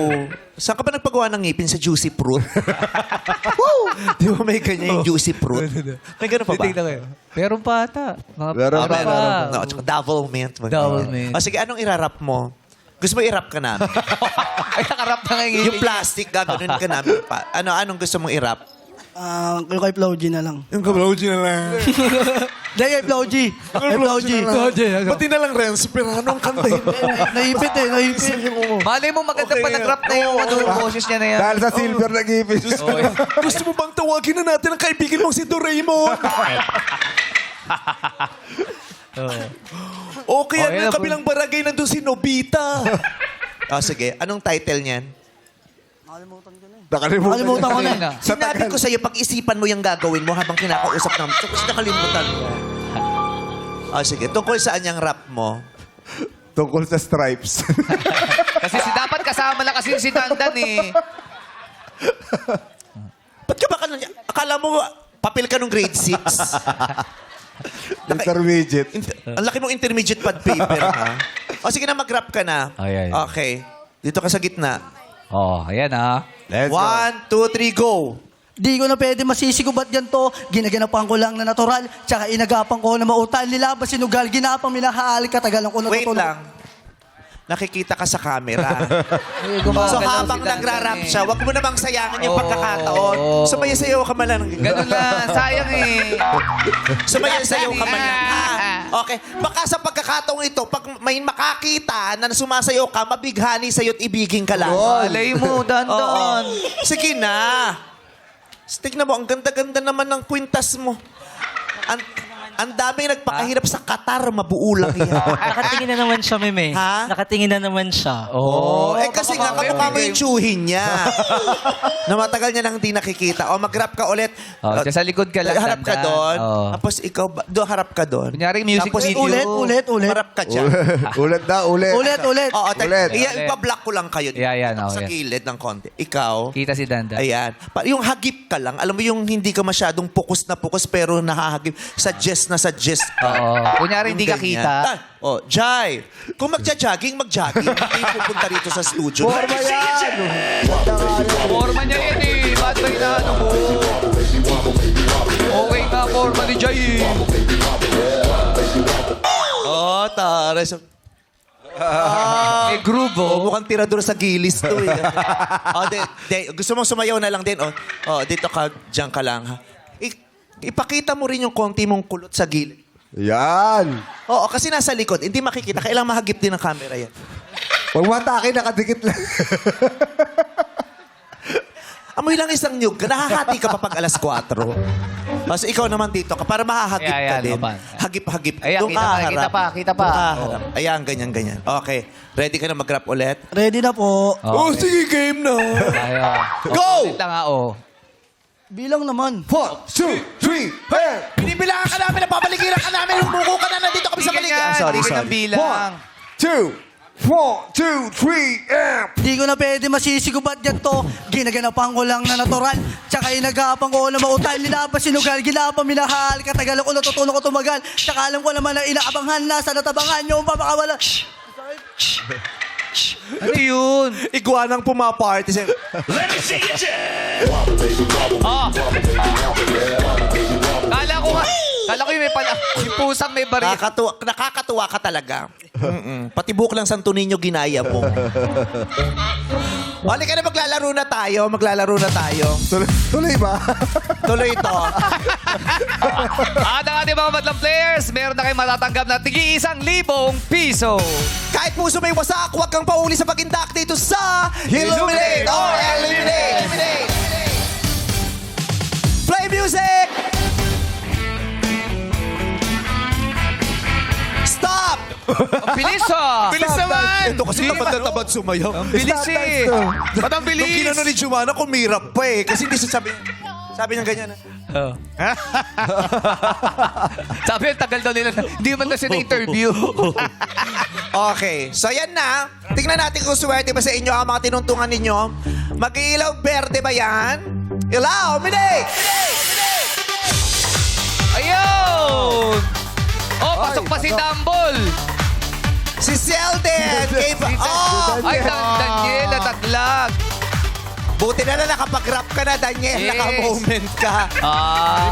Saan ka ba nagpagawa ng ngipin? Sa Juicy Fruit? Di ba may ganyan yung Juicy Fruit? May ganun pa ba? Meron pa ata. Meron pa. No, tsaka Double Mint. Double mint. O sige, anong irarap mo? Gusto mo irap ka namin? Ay, nakarap na nga Yung plastic, gagawin ka namin pa. Anong gusto mong irap? Yung kay Flowgy na lang. Yung kablogy na lang. Hindi, kay Flowgy. Kay Flowgy. Pati na lang Renzo Pirano ang kanta yun. Naipit eh, naipit. Malay mo maganda pa nag-rap na yung boses niya na yan. Dahil sa silver na ngipin. Gusto mo bang tawagin na natin ang kaibigan mong si Doraemon? Okay, Okay na ang po. kabilang barangay nandun si Nobita. Sige, anong title niyan? Nakalimutan ko na eh. Sinabi ko sa'yo, pag-isipan mo yung gagawin mo habang kinakausap namin. Tapos nakalimutan mo. Sige, tungkol saan yung rap mo? Tungkol sa stripes. Kasi dapat kasama na kasi si Dandan eh. Akala mo, papel ka nung grade 6. Intermediate. Ang laki mong intermediate pad paper, ha? O sige na, mag-rap ka na. Ayan. Okay. Dito ka sa gitna. Oh, ayan ah. Let's go. 1, 2, 3, go! Di ko na pwede masisigubat yan to. Ginaganapan ko lang na natural. Tsaka inagapan ko na mautal. Nilabas sinugal. Ginapang minahal. Katagalan ko Wait natutunan. lang. Nakikita ka sa camera. Ay, So gumagalaw habang si Dandan nagra-rap eh. siya, wag mo namang sayangin yung Oo. pagkakataon. Sumayaw ka man lang. Ganun lang. Sayang eh. Sumayaw ka man lang. Ha? Okay. Baka sa pagkakataong ito, pag may makakita na sumasayaw ka, mabighani sa'yo at ibigin ka lang. Malay mo, Oo. Dandan. Sige na. Tignan mo, ang ganda-ganda naman ng kwintas mo. Ang daming nagpakahirap sa Qatar, mabuo lang yan. Nakatingin na naman siya, Meme. Ha? Nakatingin na naman siya. Oh, Kasi nga, kamukha mo yung tsuhin niya. na matagal niya nang hindi nakikita. O, mag-rap ka ulit. Oh, sa likod ka lang, Harap ka Dandan. doon. Oh. Tapos ikaw, doon harap ka doon. Kunyari, music Tapos, video. Ulit. Harap ka dyan. Ulit na, ulit. Ulit. Oo, Ulit. ipa-block ko lang kayo. Yan, Sa yan. gilid ng konti. Ikaw. Kita si Dandan. Ayan. Yung hagip ka lang. Alam mo yung hindi ka masyadong focus na focus pero nahahagip. Suggest na suggest ka. Oo. Kunyari, Yung hindi ka ganyan. kita. Jai. Kung magja-jogging, mag-jogging. Hindi pupunta rito sa studio. Forma yan. Forma niya yan eh. Ba't ba inaano mo? Okay nga, forma ni Jay eh. Oh, tares. May groove oh. Mukhang tirador sa gilis to eh. Gusto mong sumayaw na lang din. Dito ka, dyan ka lang. Ha? Ipakita mo rin yung konti mong kulot sa gilid. Yan. Oo, kasi nasa likod. Hindi makikita. Kailangan mahagip din ng camera yan. Huwag matake, nakadikit lang. Amoy lang isang nyug ka. Nahahati ka pa pag alas 4. Kasi ikaw naman dito ka. Para mahahagip ka Ayan, din. naman. Hagip-hagip. Ayan, Doon kita ka pa, harap. kita pa, kita pa. Doon ka harap. Ayan, ganyan. Okay. Ready ka na mag-rap ulit? Ready na po. Okay. sige, game na. Ayaw. Go! Ulit lang nga oh. Bilang naman. 1, 2, 3, hey! Binibilangan ka namin, napapaligiran ka namin, humuko ka na, nandito kami sa Hindi paligid. ganyan. Hindi ganyan bilang. 1, 2, 3, Di ko na pwede masisigubat yan to. Ginaganapan ko lang na natural. Tsaka inagapan ko na mautal. Nilabas sinugal. Ginapang minahal. Katagalan ko natutunan ko tumagal. Tsaka alam ko naman na inaabangan na sa natabangan yung papakawala. Ano yun? Iguanang pumaparty siya. Let me see you jam. Oh. Kala ko yung may pala. Yung pusang may baril. Nakakatuwa ka talaga. Pati buhok lang Santo Niño ginaya mo. Wali ka na, maglalaro na tayo. Tuloy ba? Tuloy ito. At ang ating mga madlang players, meron na kayong matatanggap na tigi 1,000 piso. Kahit puso may wasak, huwag kang pauli sa pagindak dito sa Illuminate or Eliminate. Play music! Stop! Ang bilis ah! Bilis naman! Ito kasi Di, tamad sumayaw. Ang bilis eh. Ba't ang Nung bilis? ginano ni Jumana, kumirap pa eh. Kasi hindi siya sabi niya ganyan. Sabi, ang tagal daw nila. Hindi man na siya na-interview. Okay. So yan na. Tingnan natin kung swerte ba sa inyo ang mga tinuntungan ninyo. Mag-iilaw berde ba yan? Ilaw! Minig! Ayun! Oh, pasok pa si Dumble. Si Selden! Ay, Daniel, nataglag. Buti na nakapag-rap ka na, Daniel. Yes. Naka-moment ka.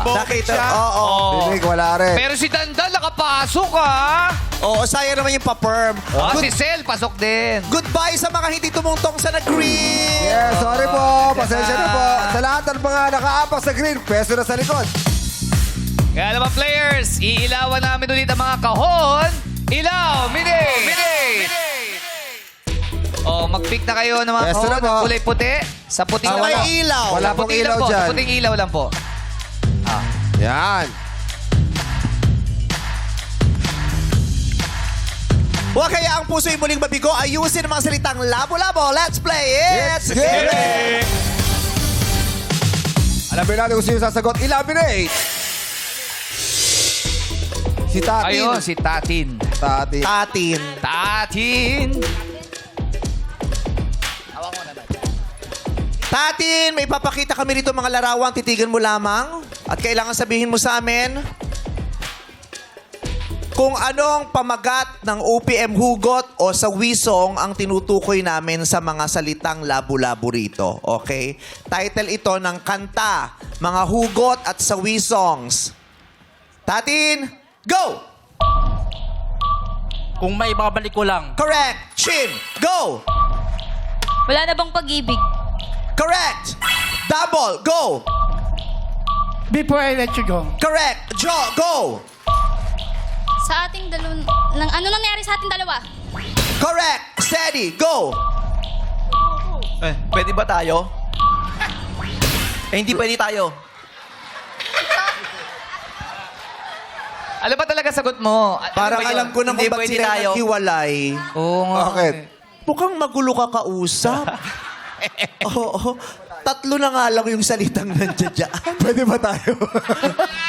Nakita. Oo. Tinig, wala rin. Pero si Dandan nakapasok ah. Oo, sayang naman yung pa-perm. Si Sel, pasok din. Goodbye sa mga hindi tumungtong sa nag-green. Yes, sorry po. Pasensya na po. Sa lahat ng mga nakaapak sa green, peso na sa likod. Kaya naman players, iilawan namin ulit ang mga kahon. Ilaw, mini! Oh, mag-pick na kayo ng mga Yes, kahon na po. ng kulay puti. Sa puting Sa may ilaw. Wala Sa pong puting ilaw lang po. dyan. Sa puting ilaw lang po. Yan. Huwag kaya ang puso'y muling mabigo. Ayusin ang mga salitang labo-labo. Let's play it! Let's get it! Alamin natin kung sino sasagot. Eliminate! Si Tatin. Ayun, si Tatin. Tatin. Tatin. Tatin! Tatin, may papakita kami rito mga larawan. Titigan mo lamang. At kailangan sabihin mo sa amin kung anong pamagat ng OPM hugot o sa wisong ang tinutukoy namin sa mga salitang labo-labo rito. Okay? Title ito ng kanta, mga hugot at sawi songs. Tatin, go! Kung may babalik ko lang. Correct. Chin, go! Wala na bang pag-ibig? Correct. Double, go! Before I let you go. Correct. Jaw, go! Sa ating ano nangyari sa ating dalawa? Correct. Steady, go! Pwede ba tayo? Hindi pwede tayo. Ano ba talaga sagot mo? Parang Ano ba yun? alam ko na Hindi kung ba't pwede sila tayo. naghiwalay. Oo nga. Bakit? Mukhang magulo ka kausap. Oo. Tatlo na nga lang yung salitang nandiyan dyan. Pwede ba tayo?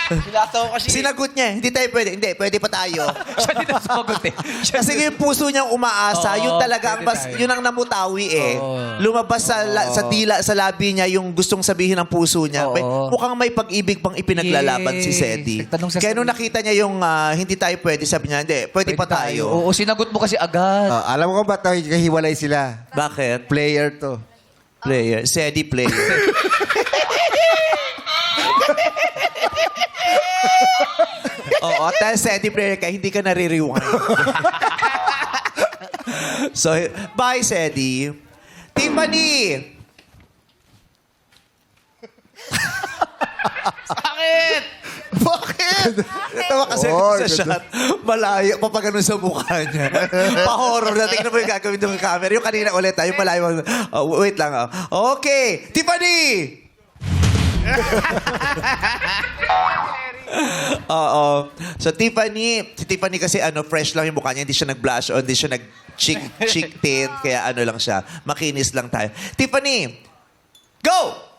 Sinataw kasi. Sinagot niya, hindi tayo pwede. Hindi, pwede pa tayo. Siya din ang sumagot eh. Kasi yung puso niyang umaasa, Oo, yun talaga ang pwede tayo. yun ang namutawi eh. Oo. Lumabas sa dila, sa labi niya yung gustong sabihin ng puso niya. Oo. Mukhang may pag-ibig pang ipinaglalaban si Yes. Sedi. Nagtanong sa Kaya nung sarili. nakita niya yung hindi tayo pwede, sabi niya, hindi, pwede pa tayo. Oo, sinagot mo kasi agad. Alam mo kung ba't naghihiwalay sila? Bakit? Player to. Player. Sedi player. Oo, at dahil Sedi player ka, hindi ka nare-rewind. So, bye, Sedi. Tiffany! Bakit? Bakit? Natawa kasi Oh, sa ganda. shot. Malayo pa pa ganun sa mukha niya. Pa-horror na. Tingnan mo yung gagawin ng camera. Yung kanina ulit, yung malayo. Wait lang. Okay. Tiffany! Oo. So, si Tiffany kasi fresh lang yung mukha niya. Hindi siya nag-blush on, hindi siya nag-cheek tint. Kaya lang siya. Makinis lang tayo. Tiffany! Go!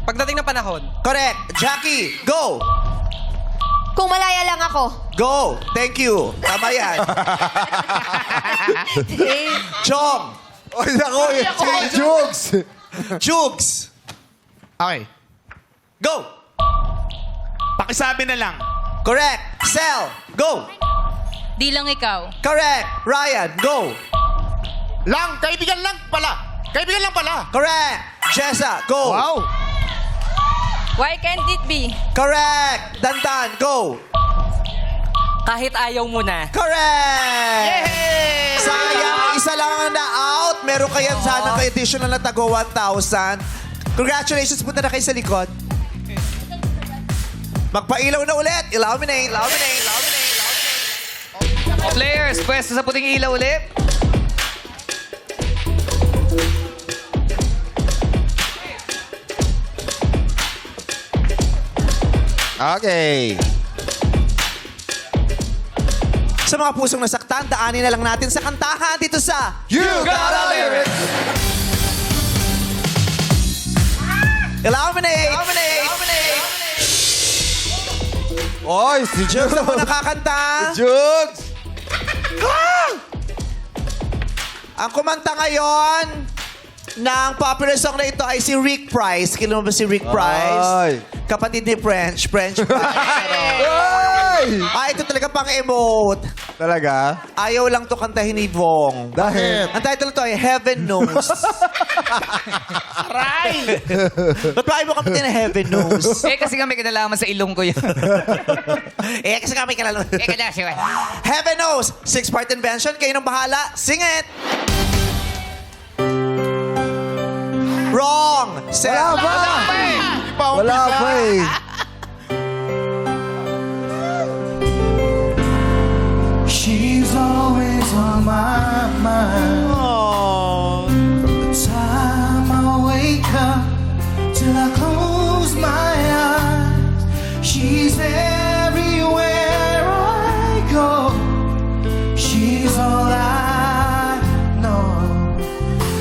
Pagdating ng panahon. Correct. Jackie, go! Kung malaya lang ako. Go! Thank you. Tama yan. Chong! Oy, nako! Si Jukes! Jugs! Okay. Go! Pakisabi na lang. Correct. Sel, go! Di lang ikaw. Correct. Ryan, go! Lang, kaibigan lang pala. Kaibigan lang pala. Correct. Jessa, go! Wow. Why can't it be? Correct. Dandan, go! Kahit ayaw mo na. Correct! Sayang, isa lang ang na-out. Meron kayo sana ka additional na tago 1,000. Congratulations, punta na kayo sa likod. Magpailaw na ulit. Illuminate, illuminate, illuminate, illuminate. Players, pwesto sa puting ilaw ulit. Okay. Sa mga pusong nasaktan, daanin na lang natin sa kantahan dito sa You got a lyric! Illuminate! Illuminate! Illuminate! Oy, si Jokes Jukes! na po nakakanta. Jukes! Ang kumanta ngayon ng popular song na ito ay si Rick Price. Kilala mo ba si Rick Price? Ay. Kapatid ni French Price. Ay! Ito talaga pang-emote. Talaga? Ayaw lang to kantahin ni Vong. Dahil? Ang title to ay Heaven Knows. Aray! Ba't ba ayaw mo kantahin na Heaven Knows? Eh, kasi nga may kinalaman sa ilong ko yun. Kasi kami kilala. Kada siya. Heaven Knows. 6-part invention. Kayo nang bahala. Sing it! Wrong! Wala pa! Wala pa eh. She's always on my mind. From the time I wake up till I close my eyes, she's everywhere I go. She's all I know.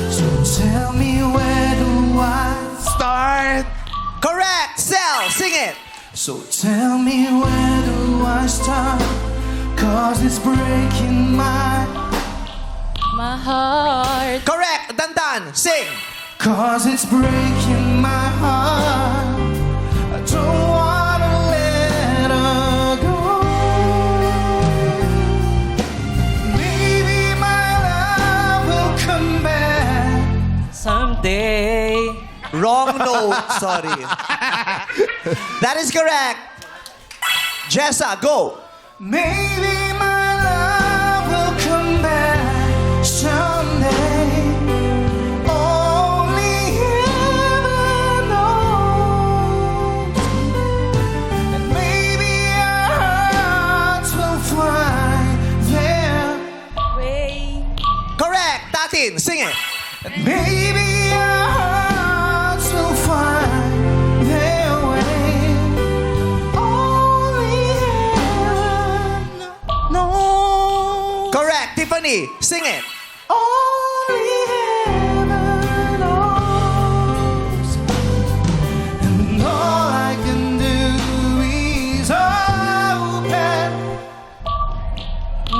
So tell me, where do I start? Correct! Sel, sing it! So tell me, where do I start? 'Cause it's breaking my My heart. Correct! Dandan, sing! 'Cause it's breaking my heart. I don't wanna let her go. Maybe my love will come back. Someday. Wrong note. Sorry. That is correct. Jessa, go. Maybe my love will come back someday. Only heaven knows. And maybe our hearts will find their Way. Correct. Tatin, sing it. maybe our hearts will find their way. Only heaven knows. Correct. Tiffany, sing it. Only heaven knows. And all I can do is open.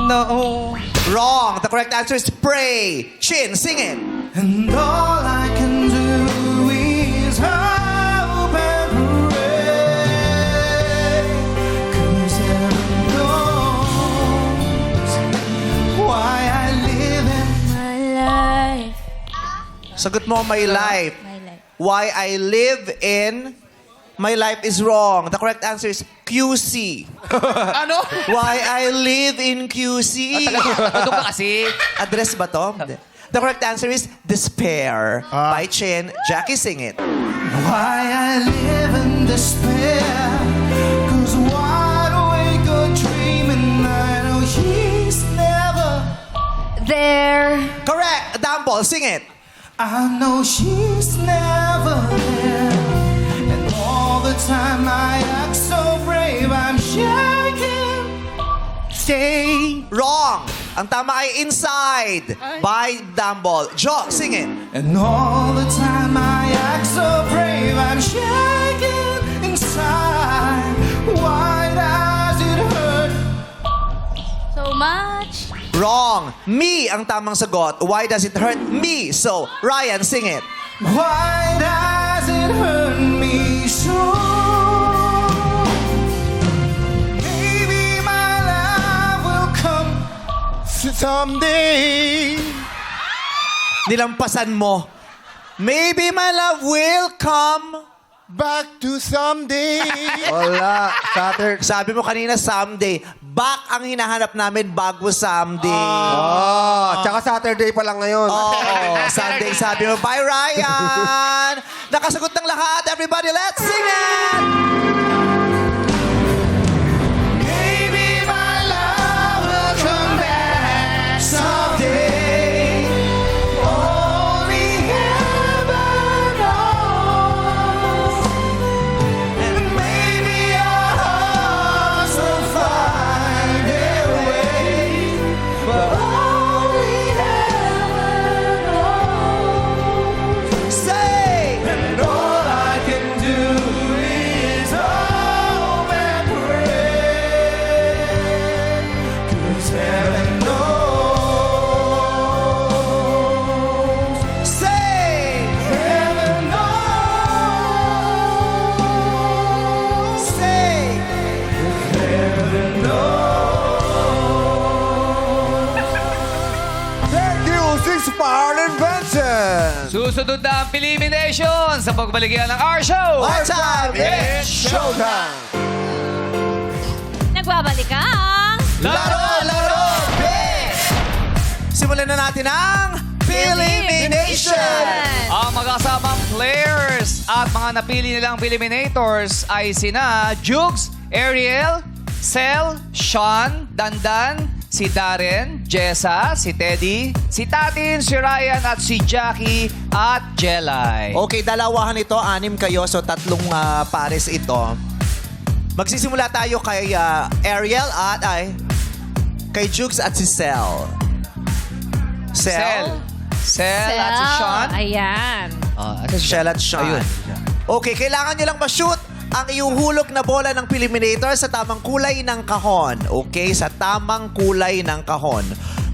No. Wrong. The correct answer is pray. Chin, sing it. And all I can do is hope and pray. 'Cause heaven knows why I live in. My life. Sagot mo, my life. My life. Why I live in my life is wrong. The correct answer is QC. Ano? Why I live in QC. Ano ka kasi? Address ba to? Hindi. The correct answer is despair. By Chin. Jackie, sing it. Why I live in despair. 'Cause wide awake or dreaming, I know he's never. There. Correct. Dumble, sing it. I know she's never there. And all the time I act so brave, I'm shaking. Stay. Wrong. Ang tama ay inside. By Dumble. Jo, sing it. And all the time I act so brave, I'm shaking inside. Why does it hurt? So much. Wrong. Me ang tamang sagot. Why does it hurt me? So, Ryan, sing it. Why does it hurt me so? Maybe my love will come someday. Nilampasan mo. Maybe my love will come. Back to someday. Wala. Saturday. Sabi mo kanina, someday. Back ang hinahanap namin bago someday. Oh, tsaka Saturday pa lang ngayon. Oh, Sunday sabi mo. Bye, Ryan! Nakasagot ng lahat. Everybody, let's sing it! Maybe my love will come back someday. Only heaven knows. And maybe our hearts will find their way. But only heaven knows. Say! And all I can do is hope and pray. 'Cause heaven knows. Say! Heaven knows. Say! Heaven knows. Thank you, Six Power Invention! Susunod na ang elimination sa pagbalikan ng our show. Our time is Showtime! Nagbabalik ang... Laro! Big! Simulan na natin ang elimination! Ang magkasamang players at mga napili nilang eliminators ay sina Jugs, Ariel, Sel, Sean, Dandan, si Darren, Jessa, si Teddy, si Tatin, si Ryan at si Jackie at Jelay. Okay, dalawahan ito. 6 kayo, so 3 pares ito. Magsisimula tayo kay Ariel at kay Jukes at si Sel. Sel at si Sean. Ayan. Sel at Sean. Ayun. Okay, kailangan nyo lang ma-shoot ang iyong hulog na bola ng Eliminator sa tamang kulay ng kahon. Okay, sa tamang kulay ng kahon.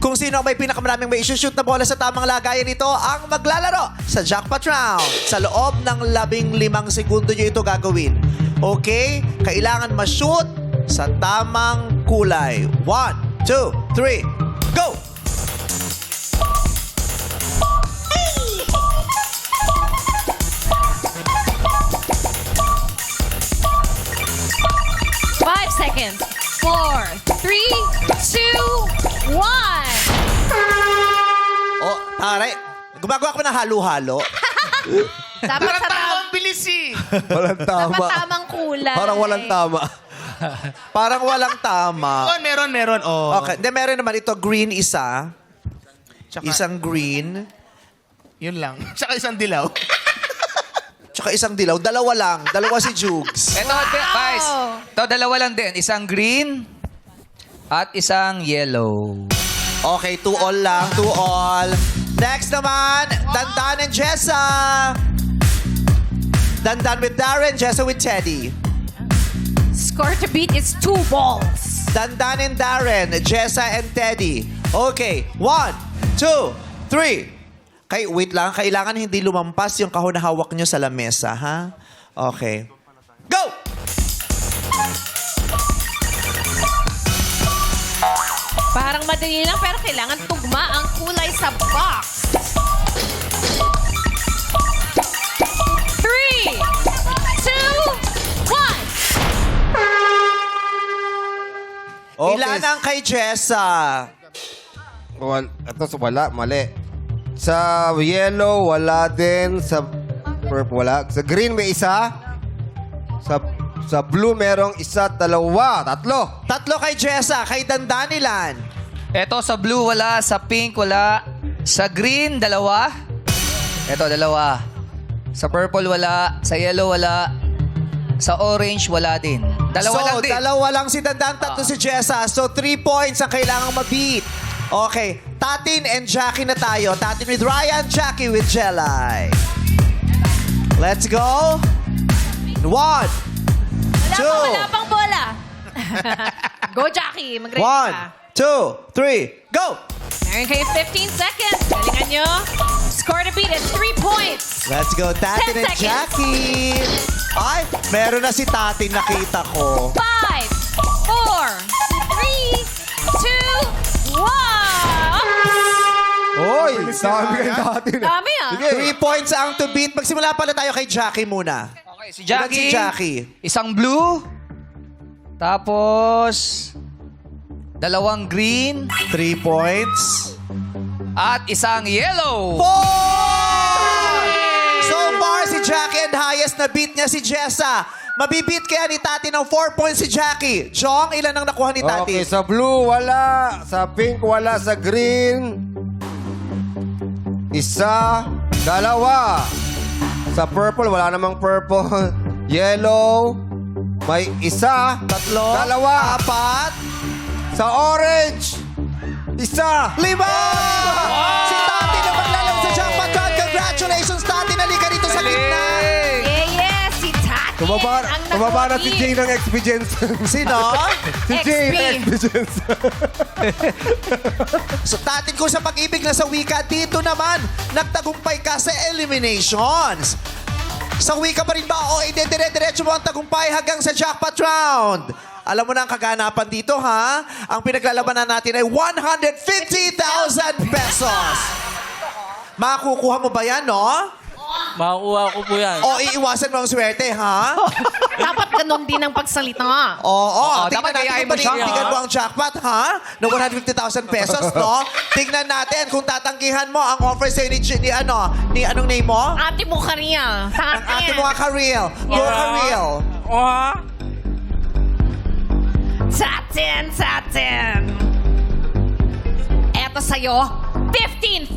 Kung sino ang may pinakamaraming may shoot na bola sa tamang lagayan nito ang maglalaro sa jackpot round. Sa loob ng 15 segundo nyo ito gagawin. Okay? Kailangan ma-shoot sa tamang kulay. 1, 2, 3, go! Five seconds. 4, 3, 2, 1. Oh, aray. Gumagawa ko ng halo-halo. Dapat sa Ang bilis eh. Walang dapat tama. tamang kulay. Parang walang tama. Parang walang tama. Meron. Oh. Okay, hindi meron naman ito. Green isa. Tsaka- Isang green. Yun lang. Tsaka isang dilaw. Tsaka isang dilaw. Dalawa lang. Dalawa si Jugs. Ito, guys. Ito, dalawa lang din. Isang green at isang yellow. Okay, 2 all lang. 2 all. Next naman, Dandan and Jessa. Dandan with Darren, Jessa with Teddy. Score to beat is 2 balls. Dandan and Darren, Jessa and Teddy. Okay, 1, 2, 3. Wait lang, kailangan hindi lumampas yung kahon na hawak nyo sa lamesa, ha? Okay. Go! Parang madali lang pero kailangan tugma ang kulay sa box. 3, 2, 1. Okay. Ilan ang kay Jessa? Ito, wala. Mali. Sa yellow, wala din. Sa purple, wala. Sa green, may isa. Sa blue, merong isa, dalawa, tatlo. 3 kay Jessa, kay Dandan ilan? Ito, sa blue wala, sa pink wala, sa green 2. Ito, 2. Sa purple wala, sa yellow wala, sa orange wala din. Dalawa lang din. Dalawa lang si Dandan, 3 si Jessa. So, 3 points ang kailangang ma-beat. Okay, Tatin and Jackie na tayo. Tatin with Ryan, Jackie with Jelay. Let's go. 1, 2. Wala pang bola. Go, Jackie. Mag-ready 1, ka. 2, 3, go! Meron kayo 15 seconds. Galingan nyo. Score to beat is 3 points. Let's go, Tatin 10 and seconds. Jackie. Ay, meron na si Tatin, nakita ko. 5, 4, 3, 2, 1. Oy, dami kayo natin. Dami ah. 3 points ang to beat. Magsimula pala tayo kay Jackie muna. Okay, si Ilan Jackie. si Jackie? Isang blue. Tapos, 2 green. 3 points. At isang yellow. 4! So far, si Jackie and highest na beat niya si Jessa. Mabibit kaya ni Tati ng 4 points si Jackie. Jong, ilan ang nakuha ni Tati? Okay, sa blue, wala. Sa pink, wala. Sa green, isa, 2. Sa purple, wala namang purple. Yellow, may isa, 3, 2. 4, Sa orange, isa. 5! Si Tati na maglalaro sa jackpot round. Congratulations, Tati. Nalika dito sa gitna. Yeah, si Tati. Tumaba na si Jay ng experience. Sino? Si Jay ng XP. experience. So, Tati ko sa pag-ibig na sa wika, dito naman, nagtagumpay ka sa eliminations. Sa wika pa rin ba o dire-diretso mo ang tagumpay hanggang sa jackpot round? Alam mo na ang kaganapan dito, ha? Ang pinaglalabanan natin ay 150,000 pesos. Makukuha mo ba yan, no? Makukuha ko po yan. O iiwasan mo ang swerte, ha? Dapat ganun din ang pagsalita. Oo, tingnan dapat natin kayain kung mo siya, panindigan ha? mo ang jackpot, ha? Na 150,000 pesos, no? Tingnan natin kung tatanggihan mo ang offer sa'yo ni anong name mo? Ate mo ka riyan. Ang ate mo nga ka-real. Go ka-real. Satin. Eto sa'yo, 15,000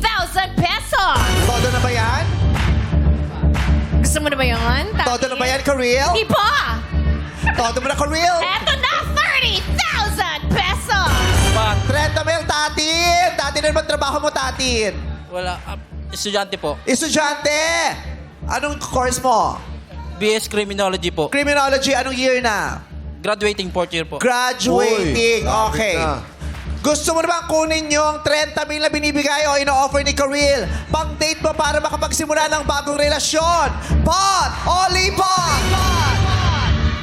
pesos. Todo na ba yan? Gusto mo na ba yan? Todo na ba yan, ka-real? Di pa. Todo mo na, ka-real? Eto na, 30,000 pesos. 30,000, Tatin! Tatin, ano bang trabaho mo, Tatin? Wala. Estudyante po. Estudyante! Anong course mo? BS Criminology po. Criminology, anong year na? Graduating 4th year po. Graduating. Uy, Okay. lapit na. Gusto mo naman kunin yung 30,000 na binibigay o ino-offer ni Karil? Pang-date mo para makapagsimula ng bagong relasyon. Pot o lipat?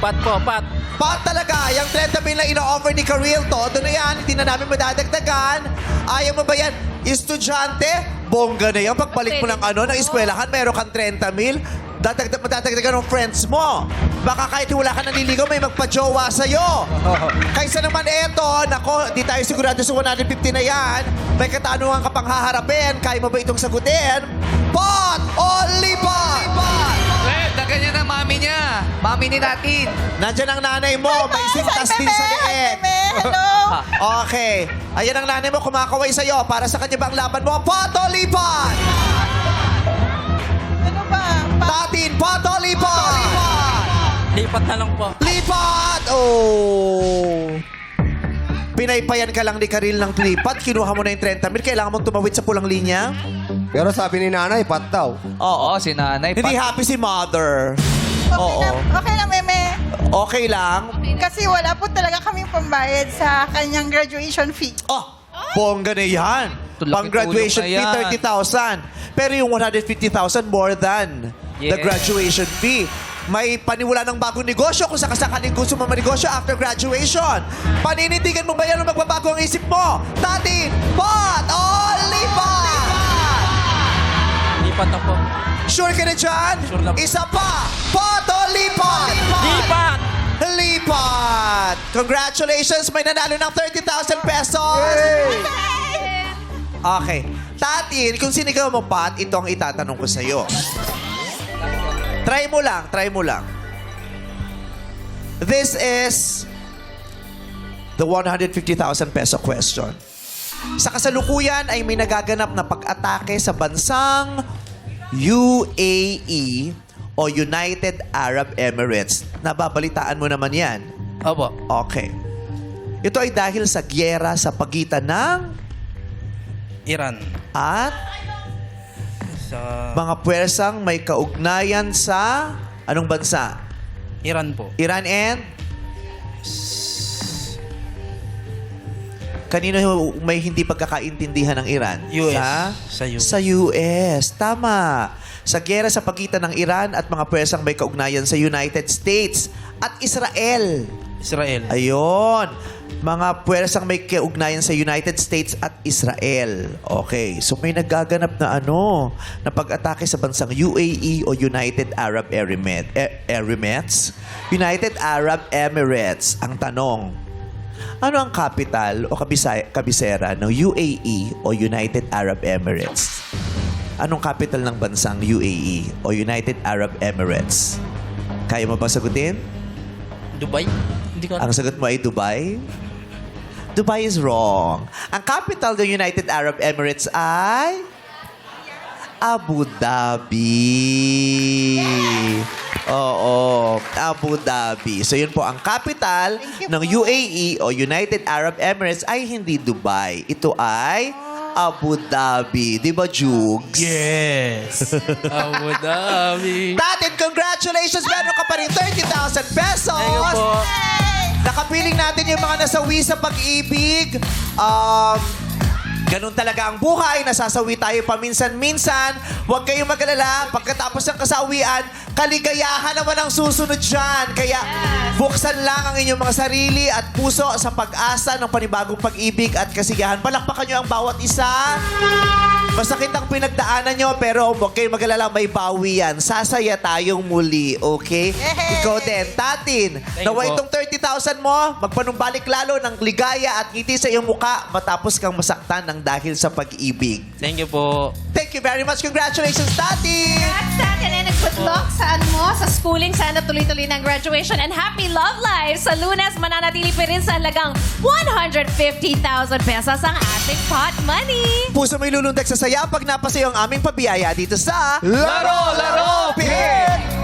Pat po, pat. Pot talaga. Yung 30,000 na ino-offer ni Karil, todo na yan. Hindi na namin madadagdagan. Ayaw mo ba yan? Estudyante? Bongga na yan. Pagbalik mo ng ng eskwelahan, meron kang 30,000. Madadagdagan ng friends mo. Baka kahit wala ka nanliligaw, may magpa-jowa sa'yo. Kaysa naman eto, nako, di tayo sigurado sa 150 na yan. May katanungan ka pang haharapin. Kaya mo ba itong sagutin? Pot o lipat? Red, na ganyan ang mami niya. Mami ni natin. Nandyan ang nanay mo. May sintas din sa leeg. Hello? Okay. Ayan ang nanay mo, kumakaway sa'yo. Para sa kanya ba ang laban mo? Pot o lipat? Ano ba? Tatin, pot o lipat? Lipat na lang po. Lipat! Oh! Pinaypayan ka lang ni Karil ng lipat. Kinuha mo na yung 30,000. Kailangan mong tumawid sa pulang linya. Pero sabi ni nanay, pat daw. Oo, si nanay. Hindi happy si mother. Oo. Okay lang, meme. Okay lang. Kasi wala po talaga kaming pambayad sa kanyang graduation fee. Oh! Bongga na yan. Tulak Pang graduation tulong na fee, yan. 30,000. Pero yung 150,000 more than the Yes. graduation fee. May paniwala ng bagong negosyo kung sakasakaling gusto mo manegosyo after graduation. Paninindigan mo ba yan o magbabago ang isip mo? Tati, pot o lipat? Lipat na po. Sure ka na dyan? Sure lang. Isa pa, pot o lipat? Lipat! Lipat! Congratulations, may nanalo ng 30,000 pesos. Okay. Tatin, kung sinigaw mo, Pat, ito ang itatanong ko sa'yo. Try mo lang. This is the 150,000 peso question. Sa kasalukuyan ay may nagaganap na pag-atake sa bansang UAE o United Arab Emirates. Nababalitaan mo naman yan. Opo. Okay. Ito ay dahil sa gyera sa pagitan ng Iran. at Sa mga puwersang may kaugnayan sa anong bansa? Iran po. Iran and? Kanino may hindi pagkakaintindihan ng Iran? US. Sa US. Sa US. Tama. Sa gyera sa pagitan ng Iran at mga puwersang may kaugnayan sa United States at Israel. Israel. Ayun. Mga puwersang may kaugnayan sa United States at Israel. Okay. So may nagaganap na na pag-atake sa bansang UAE o United Arab Emirates? United Arab Emirates. Ang tanong, ano ang capital o kabisera ng UAE o United Arab Emirates? Anong capital ng bansang UAE o United Arab Emirates? Kaya mo ba sagutin? Dubai? Hindi ko Ang sagot mo ay Dubai? Dubai is wrong. Ang capital ng United Arab Emirates ay Abu Dhabi. Oo, Abu Dhabi. So yun po, ang capital ng UAE o United Arab Emirates ay hindi Dubai. Ito ay Abu Dhabi. Di ba, Jugs? Yes. Abu Dhabi. Tatin, congratulations! Meron ka pa rin 30,000 pesos! Thank you po. Nakapiling natin yung mga nasawi sa pag-ibig. Ganun talaga ang buhay. Nasasawi tayo paminsan-minsan. Huwag kayong mag-alala. Pagkatapos ng kasawian, kaligayahan naman ang susunod dyan. Kaya buksan lang ang inyong mga sarili at puso sa pag-asa ng panibagong pag-ibig at kasiyahan. Palakpakan nyo ang bawat isa. Masakit ang pinagdaanan nyo, pero huwag kayong mag-alala. May bawi yan. Sasaya tayong muli, okay? Ikaw din. Tatin, nawa you po. itong 30,000 mo, magpanumbalik lalo ng ligaya at ngiti sa iyong muka matapos kang masaktan ng dahil sa pag-ibig. Thank you po. Thank you very much. Congratulations, Tatin! Congrats sa atin and good luck sa mo, sa schooling. Sana tuloy-tuloy ng graduation and happy love life. Sa Lunes, mananatili pa rin sa halagang 150,000 pesos ang ating pot money. Puso may lulundag sa saya pag napasaya ang aming pabiyaya dito sa Laro, Laro, Pin!